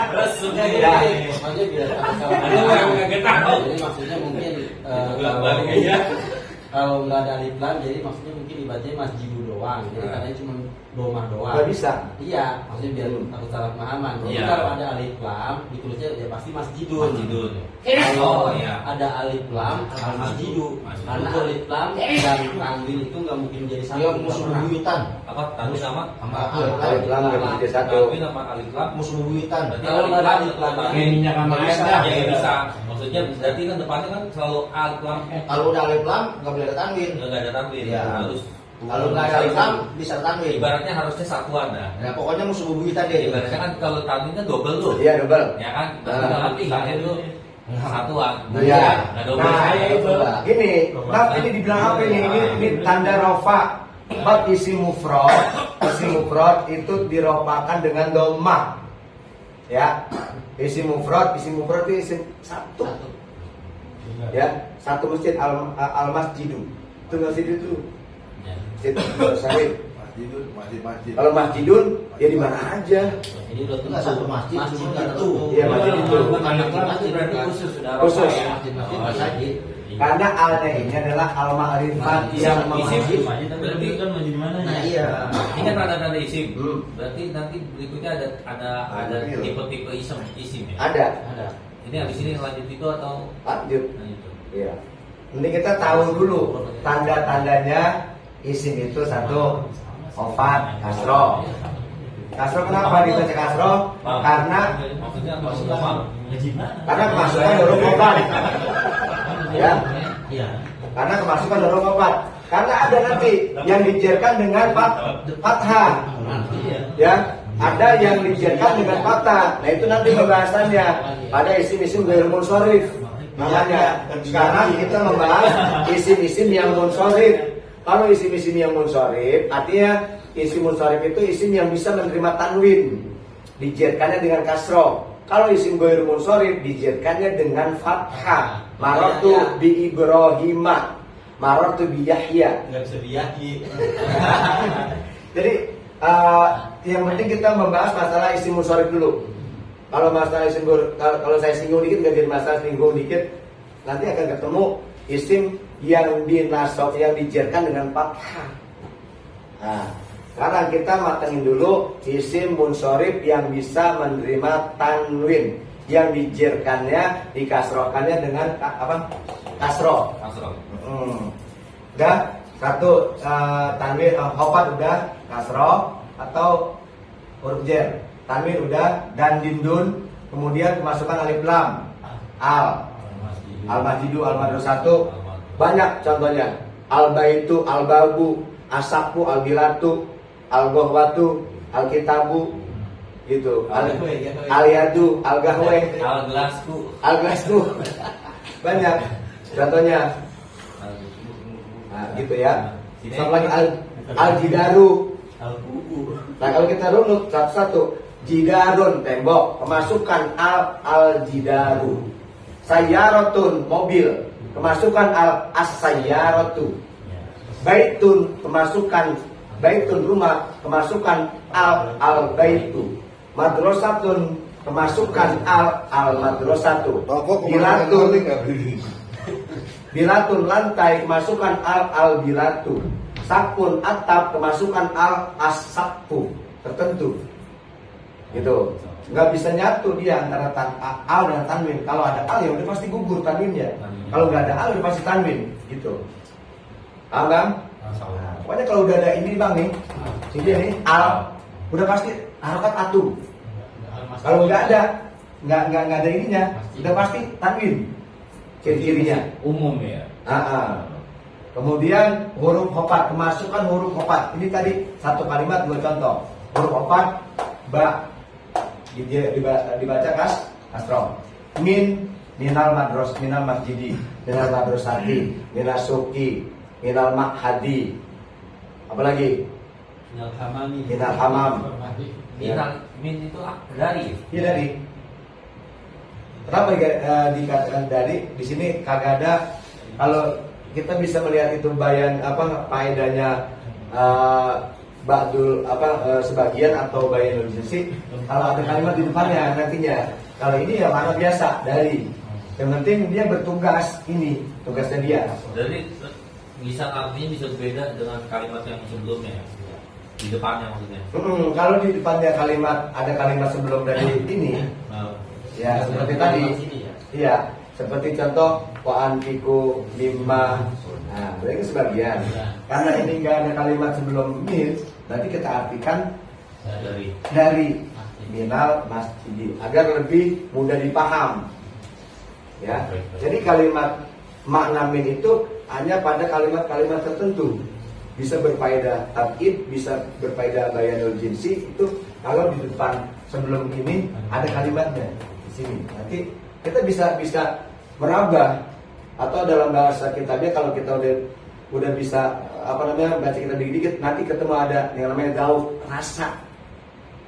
Terus Ya. Maksudnya biar Aduh, nggak tahu. Jadi maksudnya mungkin Balik aja. kalau nggak ada alif lam, jadi maksudnya mungkin dibacanya masjidu doang. Jadi katanya cuma domah doang. Nggak bisa. Iya, maksudnya biar takut salah pemahaman. Jadi Iya. kalau ada alif lam, ditulisnya ya pasti masjidun. Masjidun. Kalau Oh iya. ada alif lam, ada masjidu. Karena alif lam dan tanwin itu nggak mungkin jadi satu. Dia musuh buyutan. Apa tanwin sama? Alif lam nggak bisa jadi satu. Tanwin sama alif lam. Musuh buyutan. Berarti Kalau nggak ada alif lam, kayak minyak sama nggak air bisa. dah. Ya bisa. Maksudnya berarti kan depannya kan selalu alif lam. Kalau udah alif lam nggak boleh ada tanwin. Nggak ada tanwin. Iya. Harus. Kalau nggak ada alif lam bisa tanwin. Ibaratnya harusnya satuan dah. Nah pokoknya musuh buyutan dia. Ibaratnya kan kalau tanwin kan double tuh. Iya double. Ya kan? Berarti kalau misalnya itu satuan. Iya. Nggak double. Nah, itu. gini, bab ini dibilang apa ini? Ini tanda rofa. Bab isim mufrad itu dirofakan dengan domah. Ya, isim mufrad itu isim satu. Ya, satu masjid al masjidu. Itu masjid itu. Ya. Masjid Syarif. Masjid. Kalau masjidun ya di mana aja. Ini udah Nggak satu masjid, masjid cuma nggak itu. tertutup. Iya, masjid itu. Bukan masjid Berarti bukan. khusus sudah Khusus. rofa ya? Masjid-masjid Oh, bisa iya. Karena alnya ini adalah al ma'rifat yang Isim memajid. berarti kan mau di mana Nah ya? iya. Ini kan tanda-tanda isim. Hmm. Berarti nanti berikutnya ada tipe-tipe isim ya. Ada. Ada. Ini habis ini lanjut itu atau Lanjut. lanjut? Iya. Nanti kita tahu dulu tanda-tandanya isim itu satu ofat kasro. Kasro kenapa dibaca kasro? Karena maksudnya apa? kemasukan huruf ofat. Ya. Iya. Karena kemasukan huruf ofat. Karena ada nanti yang dijerkan dengan fathah. Ya. Ada yang dijerkan dengan fathah. Nah itu nanti pembahasannya pada isim-isim ghair munsharif. Makanya sekarang kita membahas isim-isim yang munsharif. Kalau isim-isim yang munsharif, artinya isim munsharif itu isim yang bisa menerima tanwin, dijerkannya dengan kasroh. Kalau isim ghair munsharif, dijerkannya dengan fathah. Marartu bi Ibrahima, marartu bi Yahya. Nggak bisa diyaki. Jadi yang penting kita membahas masalah isim munsharif dulu. Kalau masalah isim kalau saya singgung dikit, nggak jadi masalah singgung dikit, nanti akan ketemu isim yang dinasob, yang dijerkan dengan fathah. Nah, sekarang kita matengin dulu isim munsorif yang bisa menerima tanwin, yang dijirkannya, dikasrohkannya dengan apa? Kasroh. Kasroh. Udah satu tanwin khofat udah kasroh atau huruf jer. Tanwin udah, dan dindun, kemudian masukkan alif lam, al masjidu, al madrasatu. Banyak contohnya. Al baitu, al babu, asaku, al bilatu, al gohwatu, al kitabu, gitu. Al yadu, al gahwe, al glasku. Banyak contohnya. Nah, gitu ya. Sama lagi al jidaru. Nah, kalau kita runut satu-satu, jidarun tembok, kemasukan al jidaru. Sayyarotun mobil, kemasukan as-sayyaratu. Baitun, kemasukan baitun rumah, kemasukan al baitu. Madrasatun, kemasukan al madrasatu. Bilatun lantai, kemasukan al bilatu. Sakun atap, kemasukan al as-sakku, tertentu. Gitu. Nggak bisa nyatu dia antara al dan tanwin. Kalau ada al ya udah pasti gugur tanwinnya. Kalau nggak ada al udah pasti tanwin. Gitu. Paham Bang? Nah, pokoknya kalau udah ada ini Bang nih, ini nih al, udah pasti harokat atu. Kalau nggak ada, nggak ada ininya, udah pasti tanwin. Ciri-cirinya Umum ya. Kemudian huruf khofat, kemasukan huruf khofat. Ini tadi satu kalimat dua contoh. Huruf khofat, ba, dibaca kasroh. Minal madros, minal masjidi, minal madrasati, minal suki, minal ma'hadi. Apalagi? Minal hamami. Minal hamam. Min itu dari. Iya dari. Kenapa dikatakan dari? Di sini kagak ada. Kalau kita bisa melihat itu bayan apa faedahnya ba'dul sebagian atau bayanul jinsi. Kalau ada kalimat di depannya nantinya. Kalau ini ya mana biasa dari. Yang penting dia bertugas, ini tugasnya dia. Jadi bisa artinya bisa beda dengan kalimat yang sebelumnya ya. Di depannya maksudnya. Kalau di depannya ada kalimat sebelum dari ini. Ya seperti tadi. Iya, seperti contoh wa anfiqu mimma. Nah, berarti sebagian. Karena ini enggak ada kalimat sebelum min, nanti kita artikan dari minal masjidi agar lebih mudah dipaham. Ya. Jadi kalimat makna min itu hanya pada kalimat-kalimat tertentu. Bisa berfaedah tab'id, bisa berfaedah bayanul jinsi, itu kalau di depan sebelum ini ada kalimatnya di sini. Nanti kita bisa meraba, atau dalam bahasa kitabnya kalau kita udah bisa baca kita dikit-dikit, nanti ketemu ada yang namanya daud, rasa.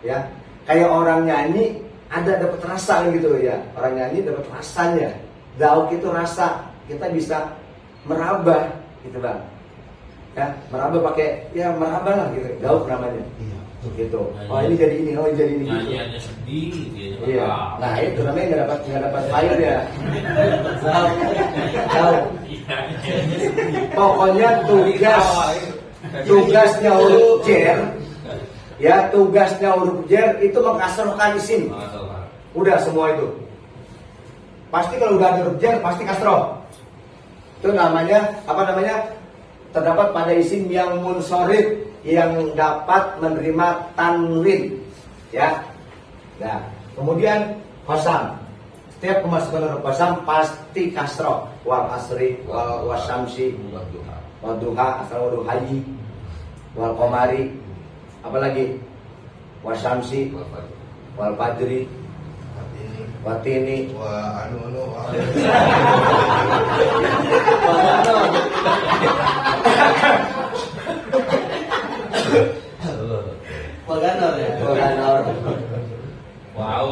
Ya. Kayak orang nyanyi ada dapat rasa gitu ya. Orang nyanyi dapat rasanya. Daud itu rasa. Kita bisa meraba gitu Bang. Ya, meraba pakai ya meraba lah gitu. Daud namanya. Iya, gitu. Oh ini jadi ini, oh ini jadi ini gitu. Nyanyiannya sedih gitu. Iya. Nah, itu namanya enggak dapat file ya. Daud. Pokoknya tugasnya huruf jer. Ya, tugasnya huruf jer itu mengkasrohkan isim. Udah semua itu. Pasti kalau udah ada huruf jer pasti kasroh. Itu namanya terdapat pada isim yang munsorif, yang dapat menerima tanwin, ya. Nah, kemudian qasam. Setiap pemasukan huruf qasam pasti kasroh. Wal asri, wal wasyamsi, wal duha, asal wal duhayi, wal qamari, apalagi wasyamsi, wal fajri, watini, Waganor ya. Waganor. Wow.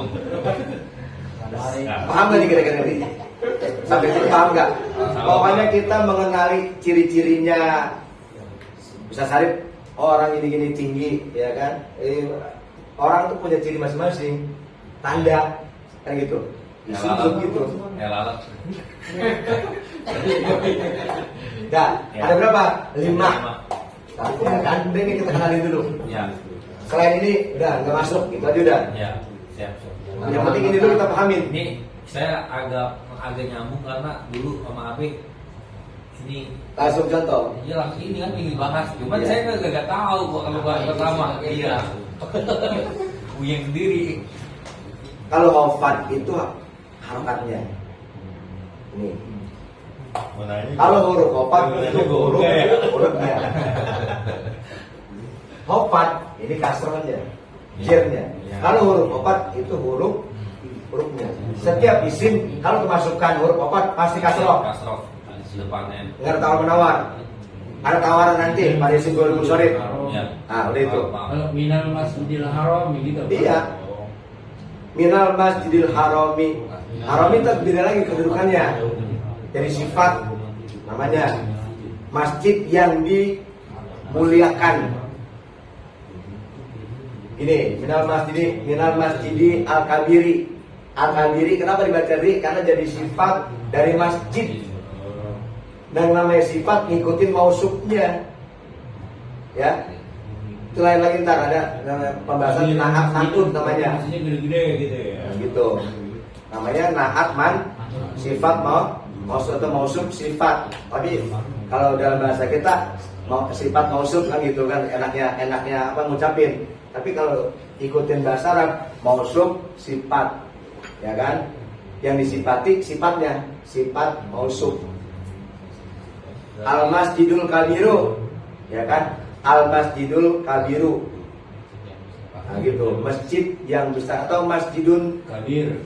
Paham nggak nih kira-kira ini? Sampai sini paham nggak? Pokoknya kita mengenali ciri-cirinya. Bisa sarip orang ini tinggi, ya kan? Orang tuh punya ciri masing-masing, tanda kan gitu. Disebut gitu. Lalat. Nah, ada berapa? 5. Tapi ya kan, udah ini kita kenalin dulu. Ya. Selain ini udah nggak masuk, gitu aja udah. Ya. Siap. Yang penting ini dulu kita pahamin. Ini saya agak nyambung karena dulu sama Abe ini Langsung contoh. iya langsung ini kan ingin bahas. Cuman Iya. saya nggak tahu kok kalau bahas pertama. Iya. Uyeng sendiri. Kalau wafat itu harokatnya. Ini. Kalau huruf wafat itu hurufnya. Wafat ini kasrohnya, jirnya. Kalau huruf wafat itu hurufnya. Setiap isim kalau kemasukan huruf wafat pasti kasroh. Kasroh depannya. Nggak ada tawar menawar. Ada tawaran nanti pada isim dua musyrik. Ya. Ah, udah itu. Kalau minal masjidil haram gitu. Iya. Minal masjidil harami. Harami itu beda lagi kedudukannya. Jadi sifat namanya masjid yang dimuliakan. Ini minal masjidi al-kabiri. Al-kabiri kenapa dibaca ri? Karena jadi sifat dari masjid. Dan namanya sifat ngikutin mausufnya. Ya. Itu lain lagi ntar ada pembahasan naat mantun namanya. Maksudnya gede-gede gitu ya. Gitu. Namanya naat man sifat mausuf atau mausuf sifat. Tapi kalau dalam bahasa kita sifat mausuf kan gitu kan enaknya apa ngucapin. Tapi kalau ikutin bahasa Arab mausuf sifat. Ya kan? Yang disifati sifatnya sifat mausuf. Al-Masjidul Kabiru, ya kan? Al-Masjidul Kabiru. Nah, gitu. Masjid yang besar atau Masjidun Kabir.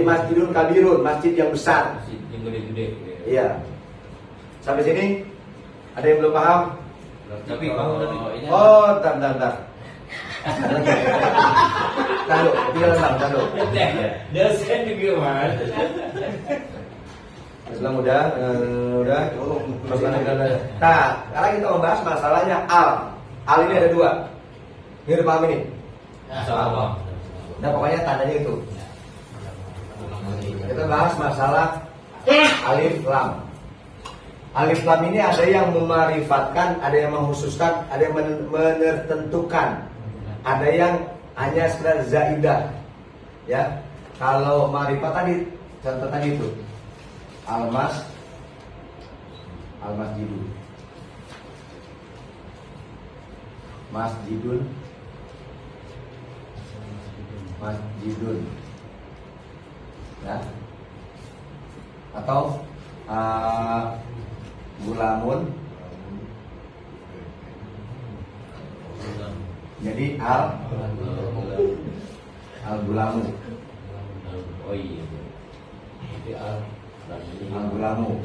Masjidun Kabirun, masjid yang besar. Yang gede-gede. Iya. Sampai sini ada yang belum paham? Tapi kamu tadi. Oh, bentar. Tahu, bilang tahu. Dosen juga mas. Islam udah. Nah, sekarang kita membahas masalahnya al. Al ini ada dua. Ini udah paham ini? Insyaallah. Nah, pokoknya tandanya itu. Kita bahas masalah alif lam. Alif lam ini ada yang memarifatkan, ada yang mengkhususkan, ada yang menentukan, ada yang hanya sekedar zaidah. Ya, kalau marifat tadi, contoh tadi itu. Al-masjidun. Masjidun. Ya. Atau gulamun. Jadi al-gulamu. Oh iya. Jadi Al-gulamu.